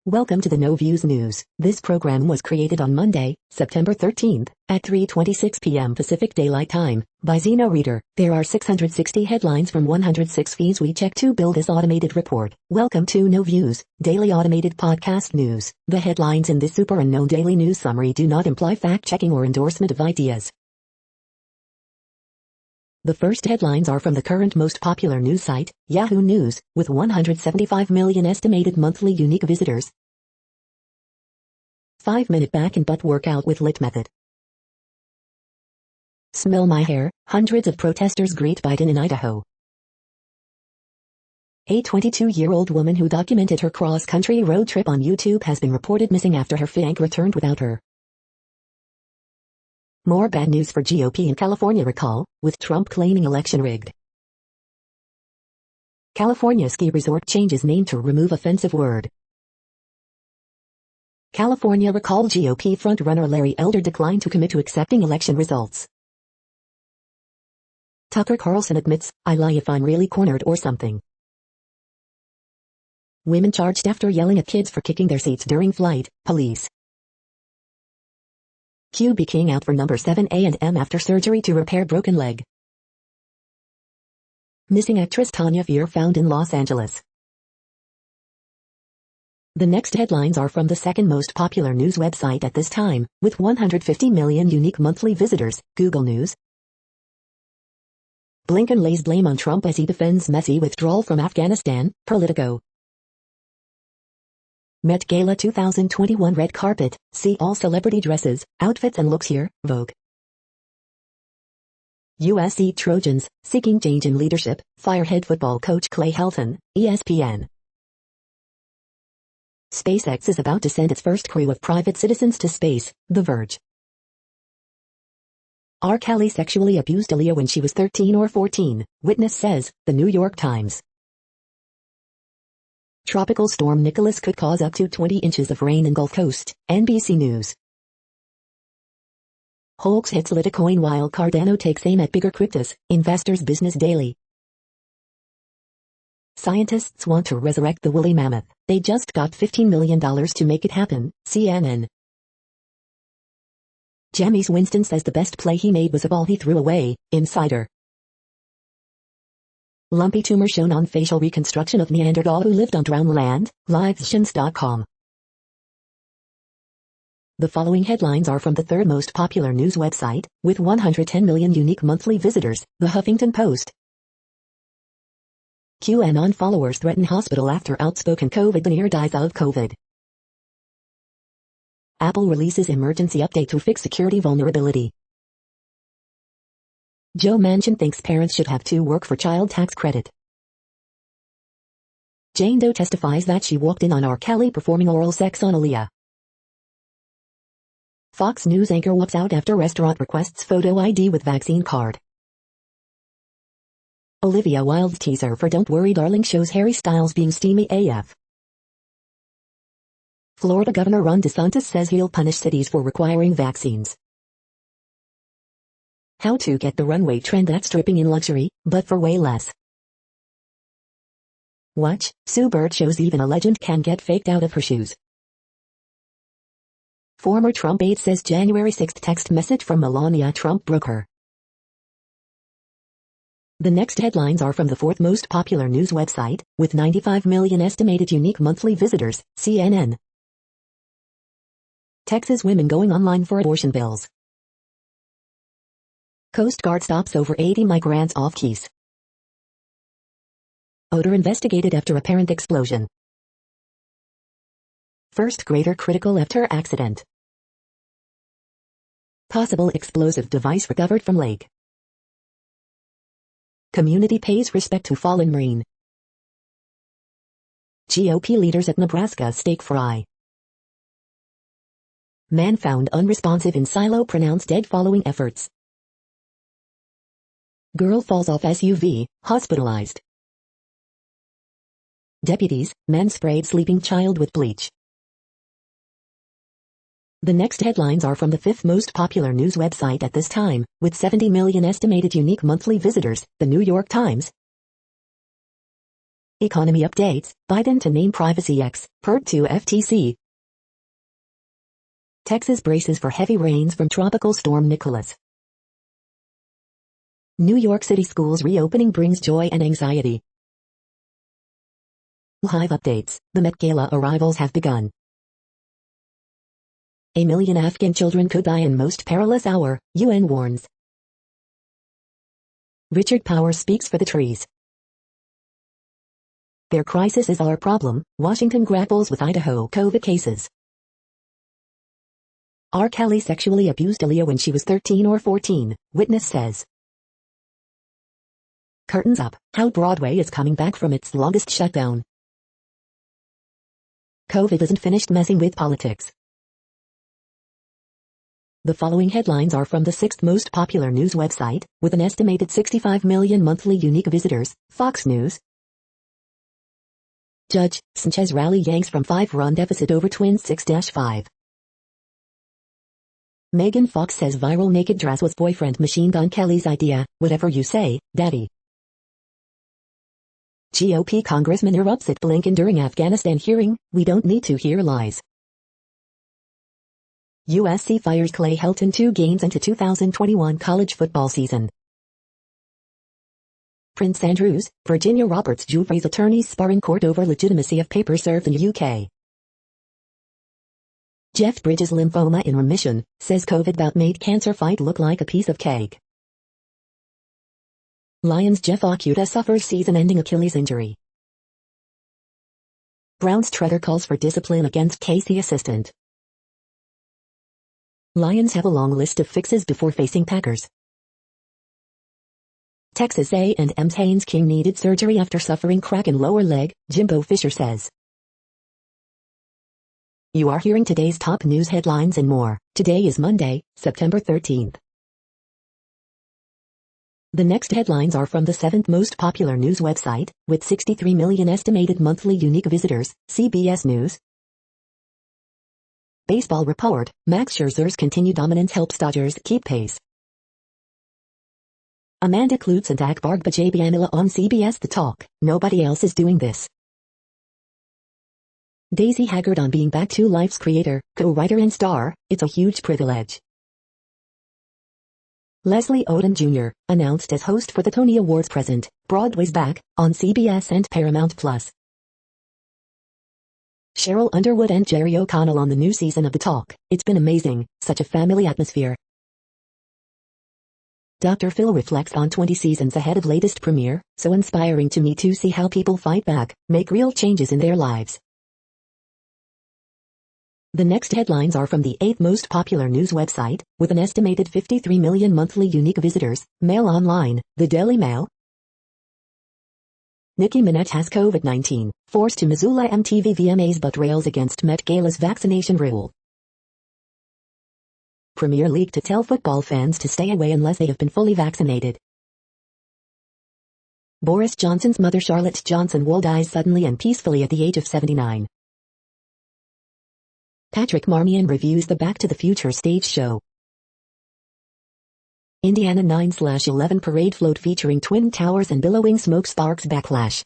Welcome to the No Views News. This program was created on Monday, September 13th, at 3:26 p.m. Pacific Daylight Time, by Zeno Reader. There are 660 headlines from 106 feeds we check to build this automated report. Welcome to No Views, daily automated podcast news. The headlines in this super unknown daily news summary do not imply fact-checking or endorsement of ideas. The first headlines are from the current most popular news site, Yahoo News, with 175 million estimated monthly unique visitors. 5-minute back and butt workout with lit method. Smell my hair, hundreds of protesters greet Biden in Idaho. A 22-year-old woman who documented her cross-country road trip on YouTube has been reported missing after her fiancé returned without her. More bad news for GOP in California recall, with Trump claiming election rigged. California ski resort changes name to remove offensive word. California recall GOP frontrunner Larry Elder declined to commit to accepting election results. Tucker Carlson admits, I lie if I'm really cornered or something. Women charged after yelling at kids for kicking their seats during flight, police. QB King out for number 7 A&M after surgery to repair broken leg. Missing actress Tanya Fear found in Los Angeles. The next headlines are from the second most popular news website at this time, with 150 million unique monthly visitors, Google News. Blinken lays blame on Trump as he defends messy withdrawal from Afghanistan, Politico. Met Gala 2021 red carpet, see all celebrity dresses, outfits and looks here, Vogue. USC Trojans, seeking change in leadership, fire head football coach Clay Helton, ESPN. SpaceX is about to send its first crew of private citizens to space, The Verge. R. Kelly sexually abused Aaliyah when she was 13 or 14, witness says, The New York Times. Tropical storm Nicholas could cause up to 20 inches of rain in Gulf Coast, NBC News. Hoax hits Litecoin while Cardano takes aim at bigger cryptos, Investors Business Daily. Scientists want to resurrect the woolly mammoth. They just got $15 million to make it happen, CNN. Jameis Winston says the best play he made was a ball he threw away, Insider. Lumpy tumor shown on facial reconstruction of Neanderthal who lived on drowned land, livescience.com. The following headlines are from the third most popular news website, with 110 million unique monthly visitors, The Huffington Post. QAnon followers threaten hospital after outspoken COVID denier dies of COVID. Apple releases emergency update to fix security vulnerability. Joe Manchin thinks parents should have to work for child tax credit. Jane Doe testifies that she walked in on R. Kelly performing oral sex on Aaliyah. Fox News anchor walks out after restaurant requests photo ID with vaccine card. Olivia Wilde's teaser for Don't Worry Darling shows Harry Styles being steamy AF. Florida Governor Ron DeSantis says he'll punish cities for requiring vaccines. How to get the runway trend that's stripping in luxury, but for way less. Watch, Sue Bird shows even a legend can get faked out of her shoes. Former Trump aide says January 6th text message from Melania Trump broke her. The next headlines are from the fourth most popular news website, with 95 million estimated unique monthly visitors, CNN. Texas women going online for abortion bills. Coast Guard stops over 80 migrants off Keys. Odor investigated after apparent explosion. First grader critical after accident. Possible explosive device recovered from lake. Community pays respect to fallen Marine. GOP leaders at Nebraska steak fry. Man found unresponsive in silo pronounced dead following efforts. Girl falls off SUV, hospitalized. Deputies, man sprayed sleeping child with bleach. The next headlines are from the fifth most popular news website at this time, with 70 million estimated unique monthly visitors, The New York Times. Economy updates, Biden to name privacy expert to FTC. Texas braces for heavy rains from tropical storm Nicholas. New York City schools reopening brings joy and anxiety. Live updates, the Met Gala arrivals have begun. A million Afghan children could die in most perilous hour, UN warns. Richard Powers speaks for the trees. Their crisis is our problem, Washington grapples with Idaho COVID cases. R. Kelly sexually abused Aaliyah when she was 13 or 14, witness says. Curtains up, how Broadway is coming back from its longest shutdown. COVID isn't finished messing with politics. The following headlines are from the 6th most popular news website, with an estimated 65 million monthly unique visitors, Fox News. Judge Sanchez rally Yanks from 5-run deficit over Twins 6-5. Megan Fox says viral naked dress was boyfriend Machine Gun Kelly's idea, whatever you say, daddy. GOP congressman erupts at Blinken during Afghanistan hearing, we don't need to hear lies. USC fires Clay Helton 2 games into 2021 college football season. Prince Andrews, Virginia Roberts Giuffre's attorneys spar in court over legitimacy of paper served in UK. Jeff Bridges lymphoma in remission, says COVID bout made cancer fight look like a piece of cake. Lions Jeff Okuda suffers season-ending Achilles injury. Browns Treader calls for discipline against Casey assistant. Lions have a long list of fixes before facing Packers. Texas A&M's Haynes King needed surgery after suffering crack in lower leg, Jimbo Fisher says. You are hearing today's top news headlines and more. Today is Monday, September 13th. The next headlines are from the 7th most popular news website, with 63 million estimated monthly unique visitors, CBS News. Baseball report, Max Scherzer's continued dominance helps Dodgers keep pace. Amanda Klutz and Akbar Bajabiamila on CBS The Talk, nobody else is doing this. Daisy Haggard on being Back to Life's creator, co-writer and star, it's a huge privilege. Leslie Odom Jr., announced as host for the Tony Awards present, Broadway's Back, on CBS and Paramount+. Cheryl Underwood and Jerry O'Connell on the new season of The Talk, it's been amazing, such a family atmosphere. Dr. Phil reflects on 20 seasons ahead of latest premiere, so inspiring to me to see how people fight back, make real changes in their lives. The next headlines are from the 8th most popular news website, with an estimated 53 million monthly unique visitors, Mail Online, The Daily Mail. Nicki Minaj has COVID-19, forced to Missoula MTV VMAs but rails against Met Gala's vaccination rule. Premier League to tell football fans to stay away unless they have been fully vaccinated. Boris Johnson's mother Charlotte Johnson Wool dies suddenly and peacefully at the age of 79. Patrick Marmion reviews the Back to the Future stage show. Indiana 9/11 parade float featuring Twin Towers and billowing smoke sparks backlash.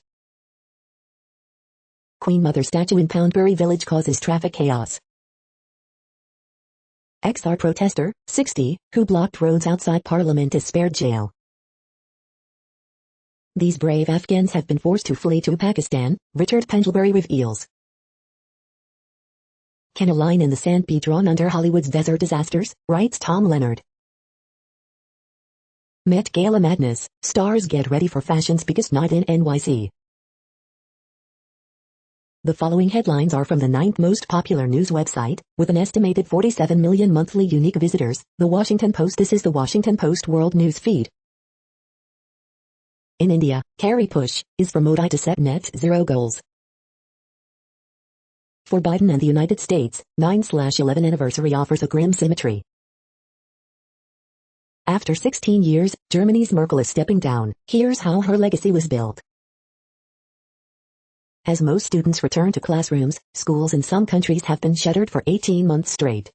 Queen Mother statue in Poundbury Village causes traffic chaos. XR protester, 60, who blocked roads outside Parliament is spared jail. These brave Afghans have been forced to flee to Pakistan, Richard Pendlebury reveals. Can a line in the sand be drawn under Hollywood's desert disasters, writes Tom Leonard. Met Gala madness, stars get ready for fashion's biggest night in NYC. The following headlines are from the 9th most popular news website, with an estimated 47 million monthly unique visitors, The Washington Post. This is the Washington Post World News Feed. In India, Carrie push is for Modi to set net zero goals. For Biden and the United States, 9/11 anniversary offers a grim symmetry. After 16 years, Germany's Merkel is stepping down. Here's how her legacy was built. As most students return to classrooms, schools in some countries have been shuttered for 18 months straight.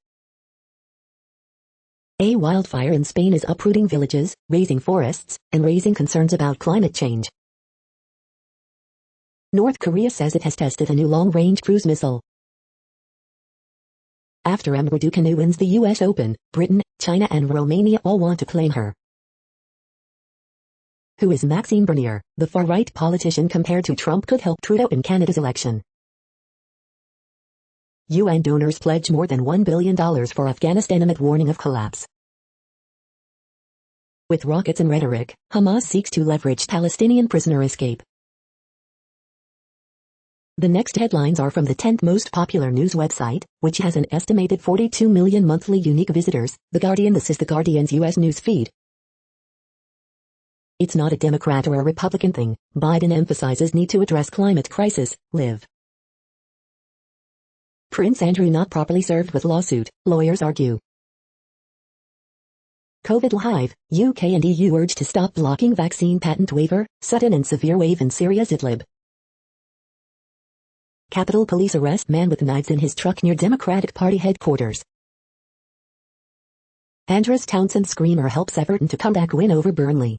A wildfire in Spain is uprooting villages, razing forests, and raising concerns about climate change. North Korea says it has tested a new long-range cruise missile. After Emma Raducanu wins the US Open, Britain, China and Romania all want to claim her. Who is Maxime Bernier, the far-right politician compared to Trump could help Trudeau in Canada's election? UN donors pledge more than $1 billion for Afghanistan amid warning of collapse. With rockets and rhetoric, Hamas seeks to leverage Palestinian prisoner escape. The next headlines are from the 10th most popular news website, which has an estimated 42 million monthly unique visitors, The Guardian. This is The Guardian's U.S. news feed. It's not a Democrat or a Republican thing. Biden emphasizes need to address climate crisis, live. Prince Andrew not properly served with lawsuit, lawyers argue. COVID live, UK and EU urge to stop blocking vaccine patent waiver, sudden and severe wave in Syria's Idlib. Capitol Police arrest man with knives in his truck near Democratic Party headquarters. Andros Townsend screamer helps Everton to comeback win over Burnley.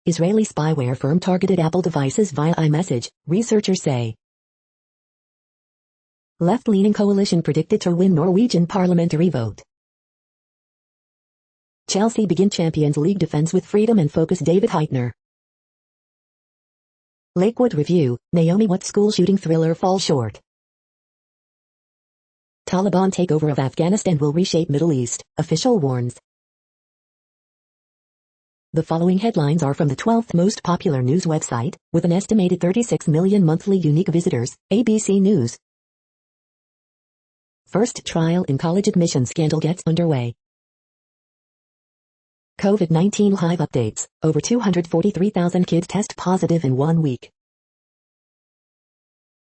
Israeli spyware firm targeted Apple devices via iMessage, researchers say. Left-leaning coalition predicted to win Norwegian parliamentary vote. Chelsea begin Champions League defense with freedom and focus. David Heitner. Lakewood Review, Naomi Watts school shooting thriller falls short. Taliban takeover of Afghanistan will reshape Middle East, official warns. The following headlines are from the 12th most popular news website, with an estimated 36 million monthly unique visitors, ABC News. First trial in college admission scandal gets underway. COVID-19 live updates, over 243,000 kids test positive in 1 week.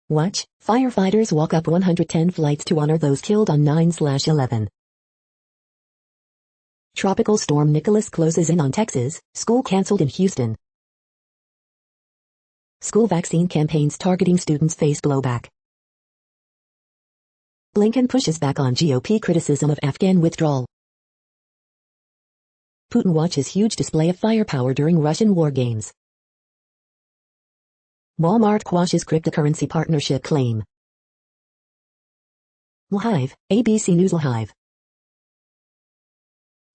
Watch, firefighters walk up 110 flights to honor those killed on 9/11. Tropical storm Nicholas closes in on Texas, school canceled in Houston. School vaccine campaigns targeting students face blowback. Blinken pushes back on GOP criticism of Afghan withdrawal. Putin watches huge display of firepower during Russian war games. Walmart quashes cryptocurrency partnership claim. Live, ABC News Live.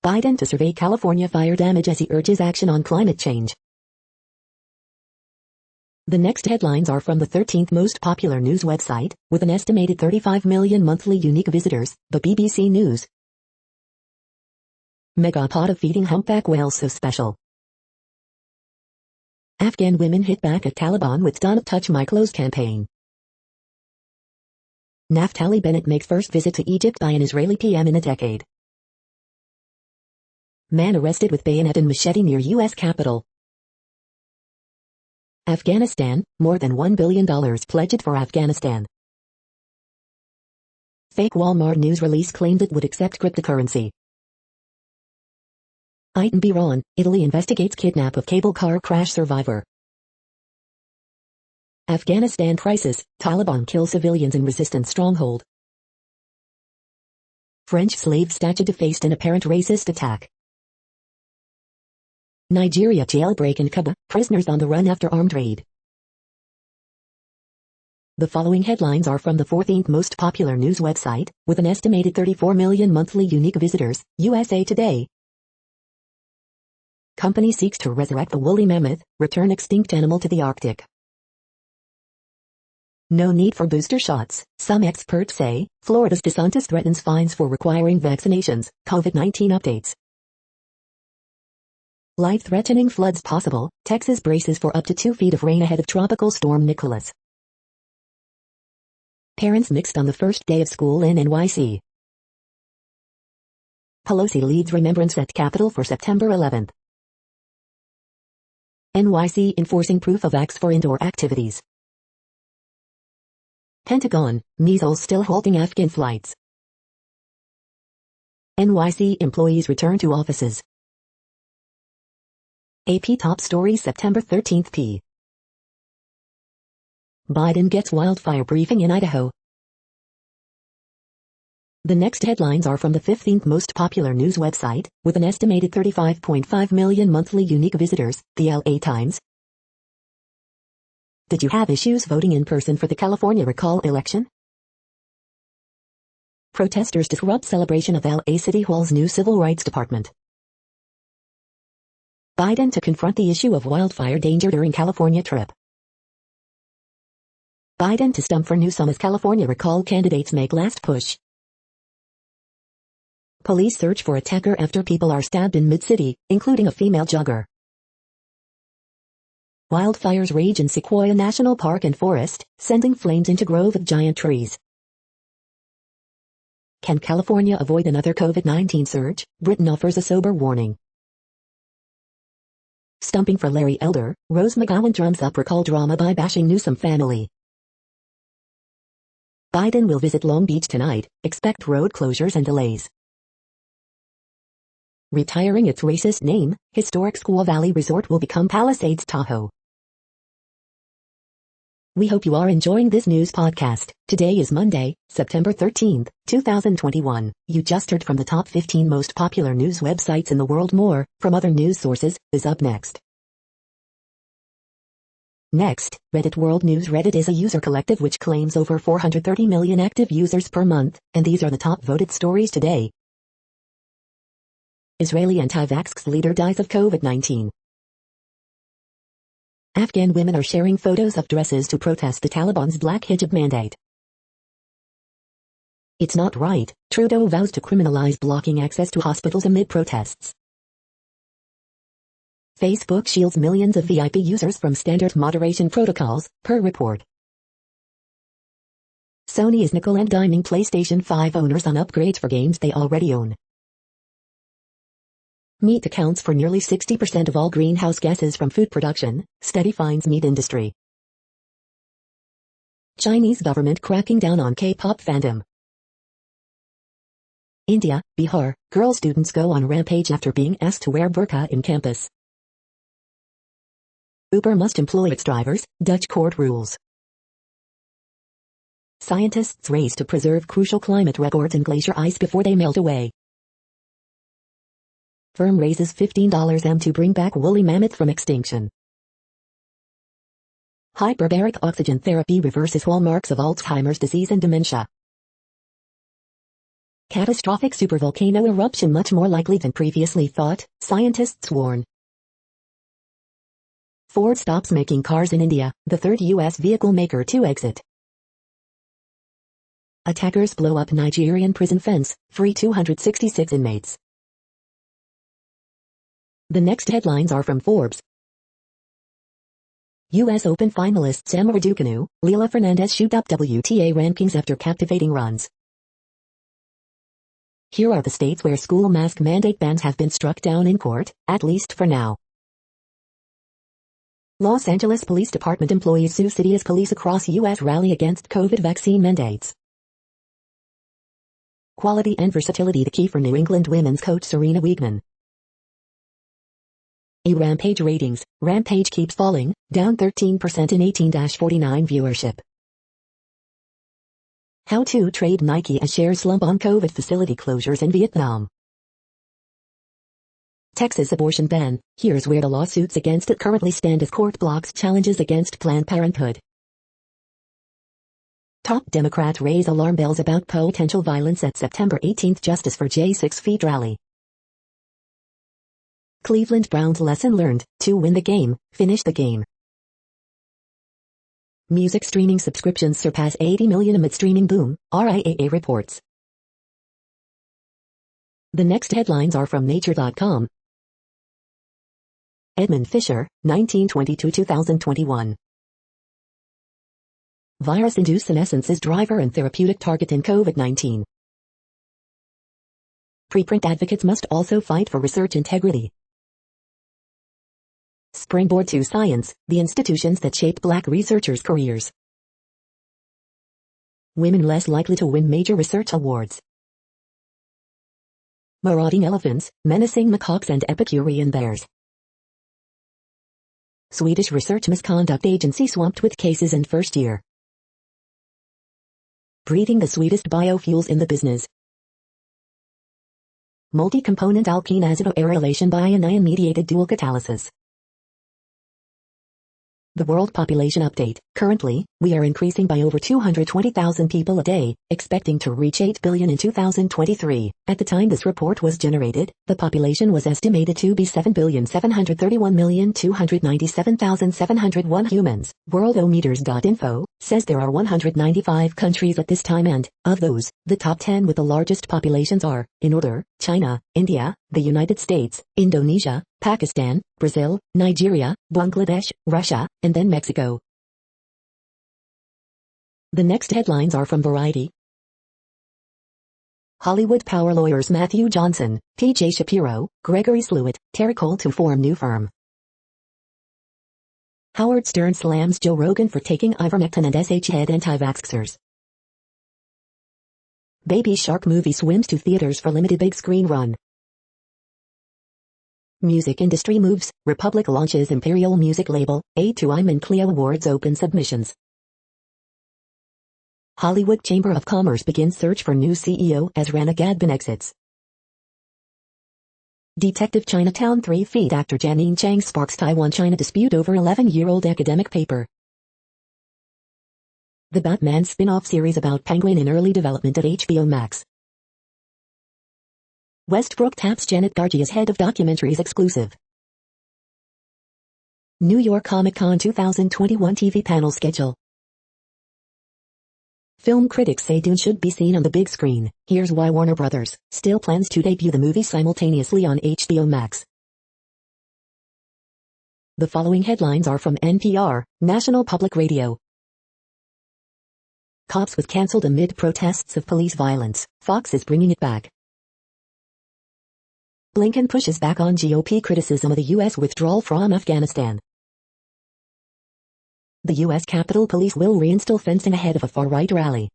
Biden to survey California fire damage as he urges action on climate change. The next headlines are from the 13th most popular news website, with an estimated 35 million monthly unique visitors, the BBC News. Mega pot of feeding humpback whales so special. Afghan women hit back at Taliban with Don't Touch My Clothes campaign. Naftali Bennett makes first visit to Egypt by an Israeli PM in a decade. Man arrested with bayonet and machete near U.S. Capitol. Afghanistan, more than $1 billion pledged for Afghanistan. Fake Walmart news release claimed it would accept cryptocurrency. Iran, Italy investigates kidnap of cable car crash survivor. Afghanistan crisis, Taliban kill civilians in resistance stronghold. French slave statue defaced in apparent racist attack. Nigeria jailbreak in Kaba, prisoners on the run after armed raid. The following headlines are from the 14th most popular news website, with an estimated 34 million monthly unique visitors, USA Today. Company seeks to resurrect the woolly mammoth, return extinct animal to the Arctic. No need for booster shots, some experts say. Florida's DeSantis threatens fines for requiring vaccinations. COVID-19 updates. Life-threatening floods possible. Texas braces for up to 2 feet of rain ahead of tropical storm Nicholas. Parents mixed on the first day of school in NYC. Pelosi leads remembrance at Capitol for September 11th. NYC enforcing proof of acts for indoor activities. Pentagon, measles still halting Afghan flights. NYC employees return to offices. AP top stories September 13th p. Biden gets wildfire briefing in Idaho. The next headlines are from the 15th most popular news website, with an estimated 35.5 million monthly unique visitors, the LA Times. Did you have issues voting in person for the California recall election? Protesters disrupt celebration of LA City Hall's new Civil Rights Department. Biden to confront the issue of wildfire danger during California trip. Biden to stump for Newsom as California recall candidates make last push. Police search for attacker after people are stabbed in mid-city, including a female jogger. Wildfires rage in Sequoia National Park and Forest, sending flames into grove of giant trees. Can California avoid another COVID-19 surge? Britain offers a sober warning. Stumping for Larry Elder, Rose McGowan drums up recall drama by bashing Newsom family. Biden will visit Long Beach tonight, expect road closures and delays. Retiring its racist name, historic Squaw Valley Resort will become Palisades Tahoe. We hope you are enjoying this news podcast. Today is Monday, September 13th, 2021. You just heard from the top 15 most popular news websites in the world. More from other news sources is up next. Next, Reddit World News. Reddit is a user collective which claims over 430 million active users per month, and these are the top voted stories today. Israeli anti-vax leader dies of COVID-19. Afghan women are sharing photos of dresses to protest the Taliban's black hijab mandate. It's not right. Trudeau vows to criminalize blocking access to hospitals amid protests. Facebook shields millions of VIP users from standard moderation protocols, per report. Sony is nickel and diming PlayStation 5 owners on upgrades for games they already own. Meat accounts for nearly 60% of all greenhouse gases from food production, study finds meat industry. Chinese government cracking down on K-pop fandom. India, Bihar, girl students go on rampage after being asked to wear burqa in campus. Uber must employ its drivers, Dutch court rules. Scientists race to preserve crucial climate records in glacier ice before they melt away. Firm raises $15M to bring back woolly mammoth from extinction. Hyperbaric oxygen therapy reverses hallmarks of Alzheimer's disease and dementia. Catastrophic supervolcano eruption much more likely than previously thought, scientists warn. Ford stops making cars in India, the third U.S. vehicle maker to exit. Attackers blow up Nigerian prison fence, free 266 inmates. The next headlines are from Forbes. U.S. Open finalists Emma Raducanu, Leila Fernandez shoot up WTA rankings after captivating runs. Here are the states where school mask mandate bans have been struck down in court, at least for now. Los Angeles Police Department employees sue city as police across U.S. rally against COVID vaccine mandates. Quality and versatility the key for New England women's coach Serena Wiegman. Rampage ratings. Rampage keeps falling, down 13% in 18-49 viewership. How to trade Nike as shares slump on COVID facility closures in Vietnam. Texas abortion ban. Here's where the lawsuits against it currently stand as court blocks challenges against Planned Parenthood. Top Democrats raise alarm bells about potential violence at September 18th Justice for J 6 feet rally. Cleveland Browns lesson learned, to win the game, finish the game. Music streaming subscriptions surpass 80 million amid streaming boom, RIAA reports. The next headlines are from Nature.com. Edmund Fisher, 1922-2021. Virus-induced senescence is driver and therapeutic target in COVID-19. Preprint advocates must also fight for research integrity. Springboard to Science, the institutions that shaped Black researchers' careers. Women less likely to win major research awards. Marauding elephants, menacing macaques and Epicurean bears. Swedish research misconduct agency swamped with cases in first year. Breeding the sweetest biofuels in the business. Multi-component alkene azido aerylation by anion-mediated dual catalysis. The World Population Update. Currently, we are increasing by over 220,000 people a day, expecting to reach 8 billion in 2023. At the time this report was generated, the population was estimated to be 7,731,297,701 humans. Worldometers.info says there are 195 countries at this time, and, of those, the top 10 with the largest populations are, in order, China, India, the United States, Indonesia, Pakistan, Brazil, Nigeria, Bangladesh, Russia, and then Mexico. The next headlines are from Variety. Hollywood power lawyers Matthew Johnson, T.J. Shapiro, Gregory Slewitt, Terry Cole to form new firm. Howard Stern slams Joe Rogan for taking ivermectin and SH-head anti-vaxxers. Baby Shark movie swims to theaters for limited big screen run. Music industry moves, Republic launches Imperial music label, A2M and Clio Awards open submissions. Hollywood Chamber of Commerce begins search for new CEO as Rana Gadban exits. Detective Chinatown 3 feet actor Janine Chang sparks Taiwan-China dispute over 11-year-old academic paper. The Batman spin-off series about Penguin in early development at HBO Max. Westbrook taps Janet Gargi as head of documentaries exclusive. New York Comic Con 2021 TV panel schedule. Film critics say Dune should be seen on the big screen. Here's why Warner Brothers still plans to debut the movie simultaneously on HBO Max. The following headlines are from NPR, National Public Radio. Cops with canceled amid protests of police violence. Fox is bringing it back. Blinken pushes back on GOP criticism of the U.S. withdrawal from Afghanistan. The U.S. Capitol Police will reinstall fencing ahead of a far-right rally.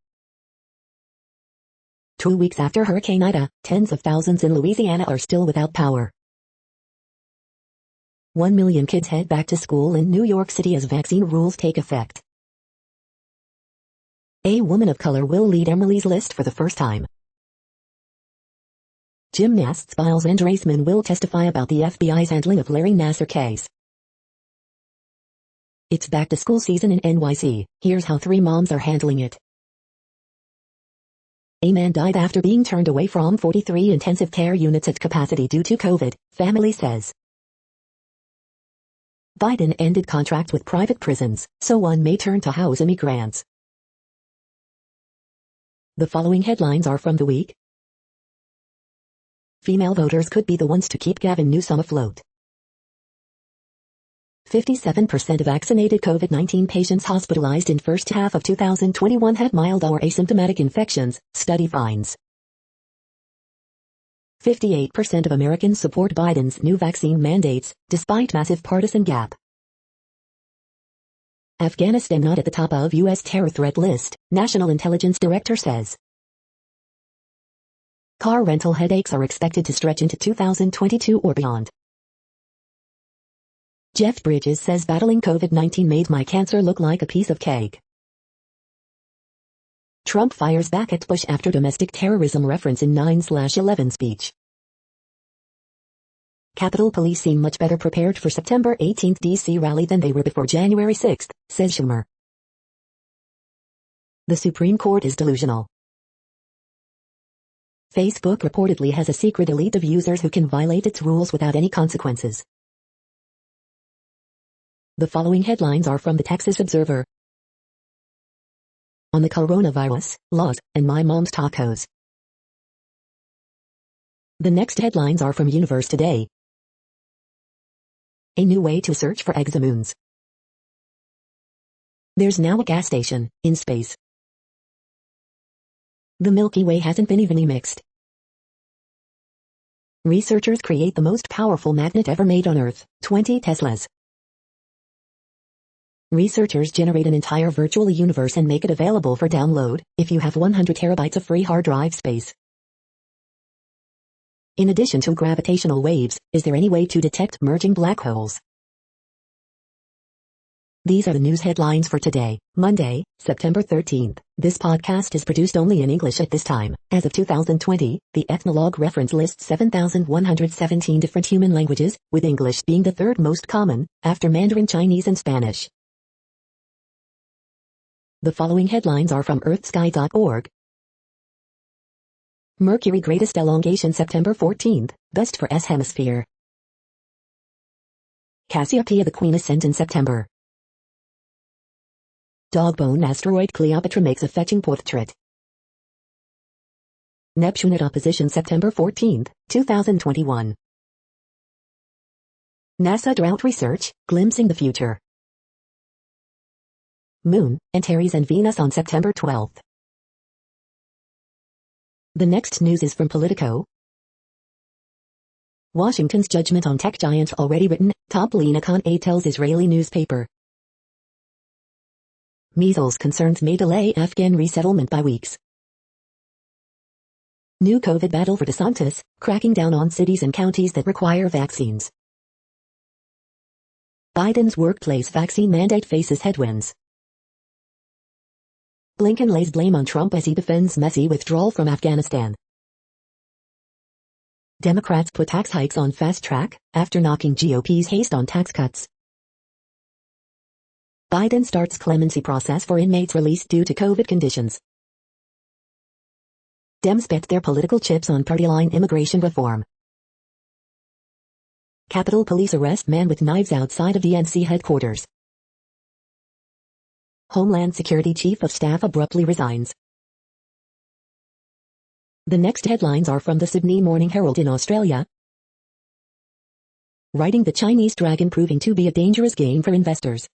2 weeks after Hurricane Ida, tens of thousands in Louisiana are still without power. 1 million kids head back to school in New York City as vaccine rules take effect. A woman of color will lead Emily's List for the first time. Gymnasts Biles and Raceman will testify about the FBI's handling of Larry Nassar case. It's back-to-school season in NYC. Here's how 3 moms are handling it. A man died after being turned away from 43 intensive care units at capacity due to COVID, family says. Biden ended contracts with private prisons, so one may turn to house immigrants. The following headlines are from The Week. Female voters could be the ones to keep Gavin Newsom afloat. 57% of vaccinated COVID-19 patients hospitalized in first half of 2021 had mild or asymptomatic infections, study finds. 58% of Americans support Biden's new vaccine mandates, despite massive partisan gap. Afghanistan not at the top of U.S. terror threat list, National Intelligence Director says. Car rental headaches are expected to stretch into 2022 or beyond. Jeff Bridges says battling COVID-19 made my cancer look like a piece of cake. Trump fires back at Bush after domestic terrorism reference in 9/11 speech. Capitol Police seem much better prepared for September 18 D.C. rally than they were before January 6, says Schumer. The Supreme Court is delusional. Facebook reportedly has a secret elite of users who can violate its rules without any consequences. The following headlines are from the Texas Observer. On the coronavirus, laws, and my mom's tacos. The next headlines are from Universe Today. A new way to search for exomoons. There's now a gas station in space. The Milky Way hasn't been evenly mixed. Researchers create the most powerful magnet ever made on Earth, 20 Teslas. Researchers generate an entire virtual universe and make it available for download, if you have 100 terabytes of free hard drive space. In addition to gravitational waves, is there any way to detect merging black holes? These are the news headlines for today, Monday, September 13th. This podcast is produced only in English at this time. As of 2020, the Ethnologue reference lists 7,117 different human languages, with English being the third most common, after Mandarin Chinese and Spanish. The following headlines are from earthsky.org. Mercury greatest elongation September 14th, best for S hemisphere. Cassiopeia the Queen ascends in September. Dogbone asteroid Cleopatra makes a fetching portrait. Neptune at opposition September 14th, 2021. NASA drought research, glimpsing the future. Moon, Antares and Venus on September 12th. The next news is from Politico. Washington's judgment on tech giants already written, top Lina Khan-A tells Israeli newspaper. Measles concerns may delay Afghan resettlement by weeks. New COVID battle for DeSantis, cracking down on cities and counties that require vaccines. Biden's workplace vaccine mandate faces headwinds. Blinken lays blame on Trump as he defends messy withdrawal from Afghanistan. Democrats put tax hikes on fast track, after knocking GOP's haste on tax cuts. Biden starts clemency process for inmates released due to COVID conditions. Dems bet their political chips on party-line immigration reform. Capitol Police arrest man with knives outside of DNC headquarters. Homeland Security Chief of Staff abruptly resigns. The next headlines are from the Sydney Morning Herald in Australia. Riding the Chinese dragon proving to be a dangerous game for investors.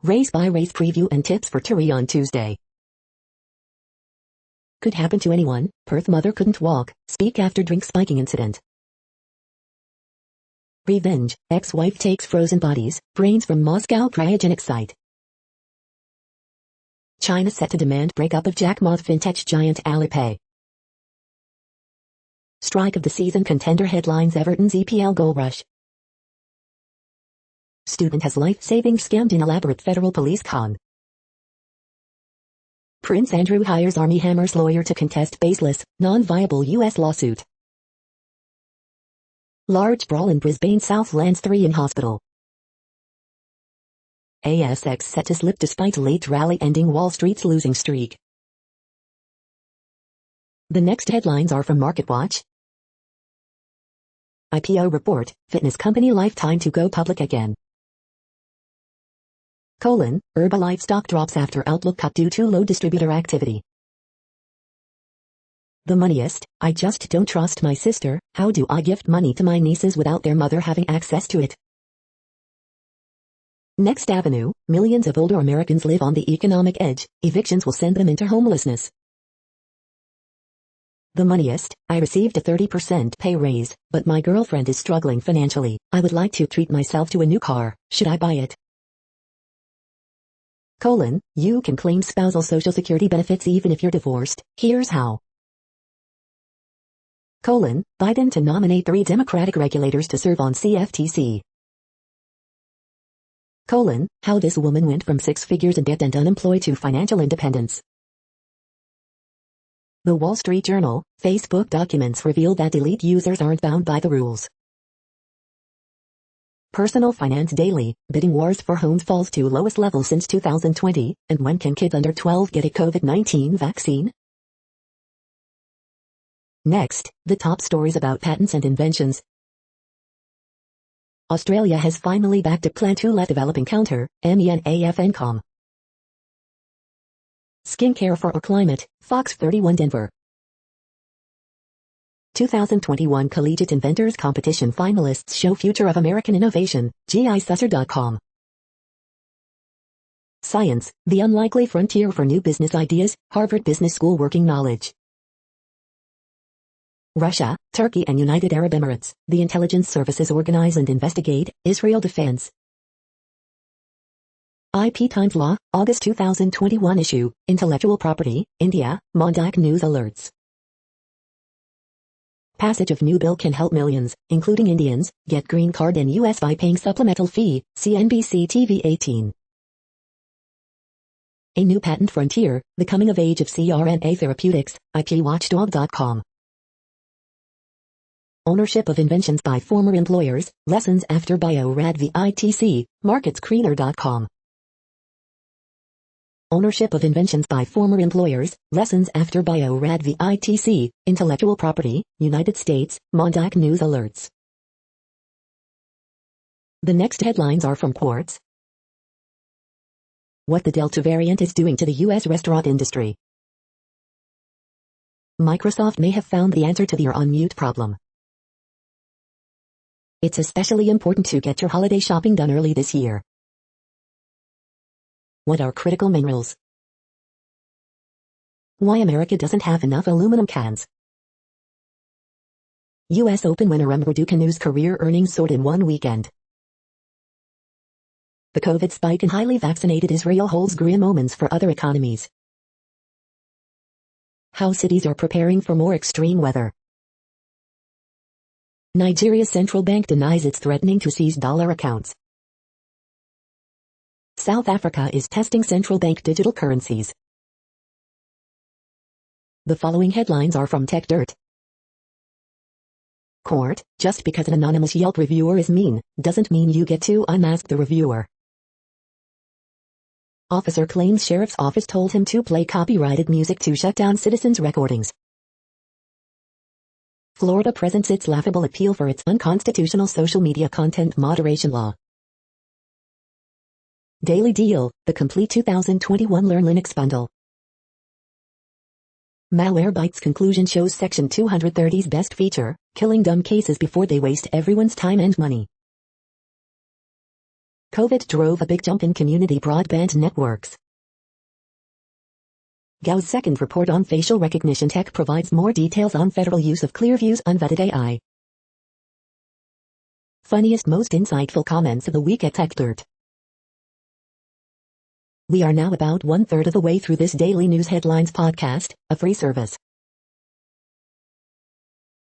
Race-by-race preview and tips for Turi on Tuesday. Could happen to anyone, Perth mother couldn't walk, speak after drink spiking incident. Revenge, ex-wife takes frozen bodies, brains from Moscow cryogenic site. China set to demand breakup of jackpot fintech giant Alipay. Strike of the season contender headlines Everton's EPL goal rush. Student has life savings scammed in elaborate federal police con. Prince Andrew hires Armie Hammer's lawyer to contest baseless, non-viable U.S. lawsuit. Large brawl in Brisbane South lands 3 in hospital. ASX set to slip despite late rally ending Wall Street's losing streak. The next headlines are from MarketWatch. IPO report, fitness company Lifetime to go public again. Herbalife stock drops after outlook cut due to low distributor activity. The moneyest, I just don't trust my sister, how do I gift money to my nieces without their mother having access to it? Next Avenue, millions of older Americans live on the economic edge, evictions will send them into homelessness. The moneyest, I received a 30% pay raise, but my girlfriend is struggling financially, I would like to treat myself to a new car, should I buy it? You can claim spousal social security benefits even if you're divorced, here's how. Biden to nominate 3 Democratic regulators to serve on CFTC. How this woman went from 6 figures in debt and unemployed to financial independence. The Wall Street Journal, Facebook documents reveal that elite users aren't bound by the rules. Personal Finance Daily, bidding wars for homes falls to lowest level since 2020, and when can kids under 12 get a COVID-19 vaccine? Next, the top stories about patents and inventions. Australia has finally backed a plan to let developing counter, MENAFNCOM. Skincare for our climate, Fox 31 Denver. 2021 Collegiate Inventors Competition finalists show future of American innovation, GISusser.com. Science, the unlikely frontier for new business ideas, Harvard Business School working knowledge. Russia, Turkey and United Arab Emirates, the intelligence services organize and investigate, Israel defense. IP Times Law, August 2021 issue, Intellectual Property, India, Mondak News alerts. Passage of new bill can help millions, including Indians, get green card in U.S. by paying supplemental fee, CNBC TV 18. A new patent frontier, the coming of age of cRNA therapeutics, IPWatchdog.com. Ownership of inventions by former employers, lessons after BioRad v. ITC, MarketScreener.com. Ownership of inventions by former employers, lessons after Bio-Rad v. ITC, Intellectual Property, United States, Mondac News Alerts. The next headlines are from Quartz. What the Delta variant is doing to the U.S. restaurant industry. Microsoft may have found the answer to the "you're on mute" problem. It's especially important to get your holiday shopping done early this year. What are critical minerals? Why America doesn't have enough aluminum cans. U.S. Open winner Emma Raducanu's career earnings soared in one weekend. The COVID spike in highly vaccinated Israel holds grim omens for other economies. How cities are preparing for more extreme weather. Nigeria's central bank denies it's threatening to seize dollar accounts. South Africa is testing central bank digital currencies. The following headlines are from Tech Dirt. Court, just because an anonymous Yelp reviewer is mean, doesn't mean you get to unmask the reviewer. Officer claims sheriff's office told him to play copyrighted music to shut down citizens' recordings. Florida presents its laughable appeal for its unconstitutional social media content moderation law. Daily Deal, the complete 2021 Learn Linux bundle. Malwarebytes conclusion shows Section 230's best feature, killing dumb cases before they waste everyone's time and money. COVID drove a big jump in community broadband networks. Gao's second report on facial recognition tech provides more details on federal use of Clearview's unvetted AI. Funniest, most insightful comments of the week at Tech Dirt. We are now about 1/3 of the way through this daily news headlines podcast, a free service.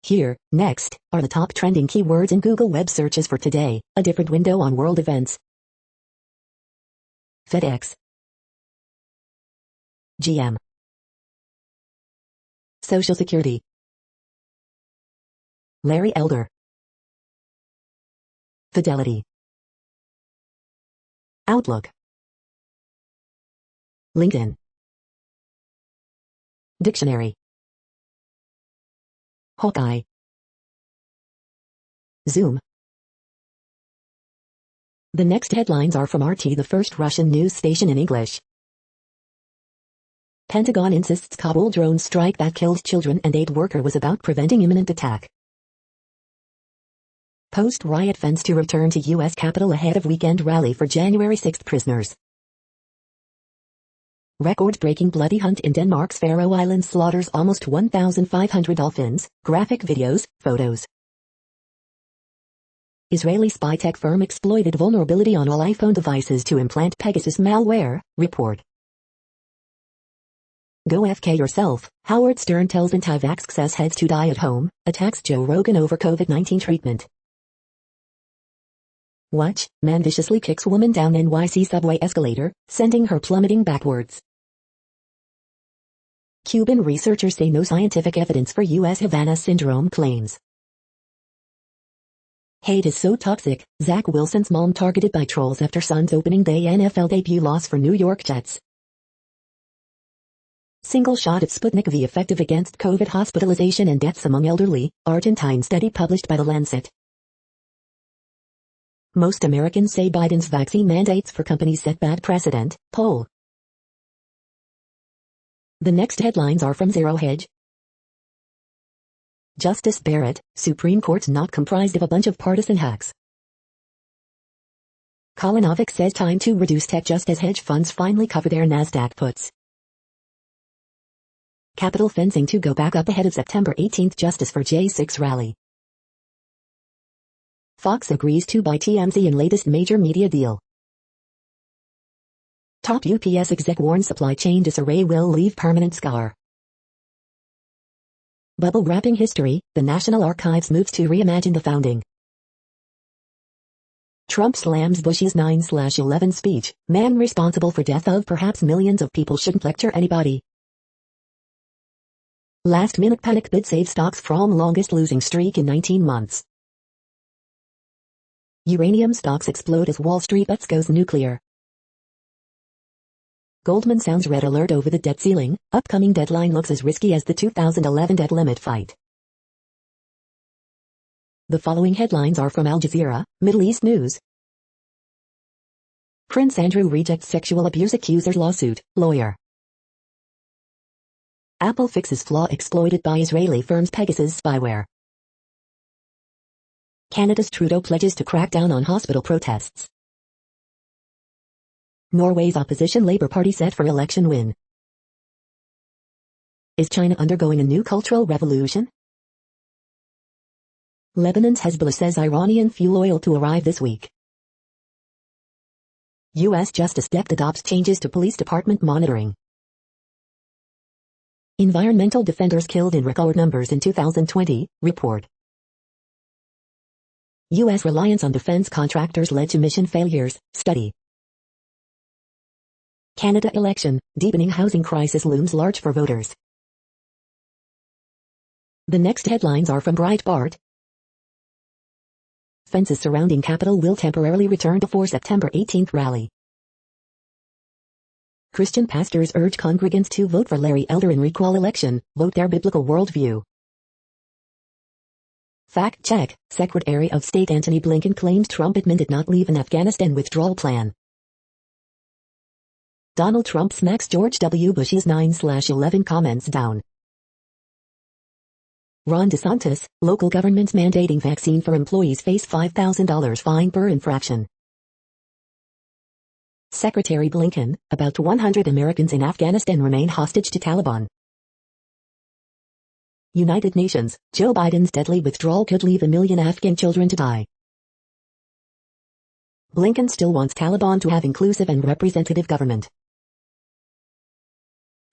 Here, next, are the top trending keywords in Google web searches for today, a different window on world events. FedEx. GM. Social Security. Larry Elder. Fidelity. Outlook. LinkedIn. Dictionary. Hawkeye. Zoom. The next headlines are from RT, the first Russian news station in English. Pentagon insists Kabul drone strike that killed children and aid worker was about preventing imminent attack. Post-riot fence to return to U.S. Capitol ahead of weekend rally for January 6 prisoners. Record-breaking bloody hunt in Denmark's Faroe Islands slaughters almost 1,500 dolphins, graphic videos, photos. Israeli spy tech firm exploited vulnerability on all iPhone devices to implant Pegasus malware, report. Go FK yourself, Howard Stern tells anti-vax success heads to die at home, attacks Joe Rogan over COVID-19 treatment. Watch, man viciously kicks woman down NYC subway escalator, sending her plummeting backwards. Cuban researchers say no scientific evidence for U.S. Havana syndrome claims. Hate is so toxic, Zach Wilson's mom targeted by trolls after son's opening day NFL debut loss for New York Jets. Single shot of Sputnik V effective against COVID hospitalization and deaths among elderly, Argentine study published by The Lancet. Most Americans say Biden's vaccine mandates for companies set bad precedent, poll. The next headlines are from Zero Hedge. Justice Barrett, Supreme Court's not comprised of a bunch of partisan hacks. Kolinovic says time to reduce tech just as hedge funds finally cover their NASDAQ puts. Capitol fencing to go back up ahead of September 18th justice for J6 rally. Fox agrees to buy TMZ in latest major media deal. Top UPS exec warns supply chain disarray will leave permanent scar. Bubble wrapping history, the National Archives moves to reimagine the founding. Trump slams Bush's 9/11 speech, man responsible for death of perhaps millions of people shouldn't lecture anybody. Last-minute panic bid saves stocks from longest losing streak in 19 months. Uranium stocks explode as Wall Street bets goes nuclear. Goldman sounds red alert over the debt ceiling. Upcoming deadline looks as risky as the 2011 debt limit fight. The following headlines are from Al Jazeera, Middle East News. Prince Andrew rejects sexual abuse accuser's lawsuit, lawyer. Apple fixes flaw exploited by Israeli firm's Pegasus spyware. Canada's Trudeau pledges to crack down on hospital protests. Norway's opposition Labour Party set for election win. Is China undergoing a new cultural revolution? Lebanon's Hezbollah says Iranian fuel oil to arrive this week. U.S. Justice Depth adopts changes to police department monitoring. Environmental defenders killed in record numbers in 2020, report. U.S. reliance on defense contractors led to mission failures, study. Canada election, deepening housing crisis looms large for voters. The next headlines are from Breitbart. Fences surrounding Capitol will temporarily return before September 18 rally. Christian pastors urge congregants to vote for Larry Elder in recall election, vote their biblical worldview. Fact check, Secretary of State Antony Blinken claims Trump admin did not leave an Afghanistan withdrawal plan. Donald Trump smacks George W. Bush's 9/11 comments down. Ron DeSantis, local governments mandating vaccine for employees face $5,000 fine per infraction. Secretary Blinken, about 100 Americans in Afghanistan remain hostage to Taliban. United Nations, Joe Biden's deadly withdrawal could leave 1 million Afghan children to die. Blinken still wants Taliban to have inclusive and representative government.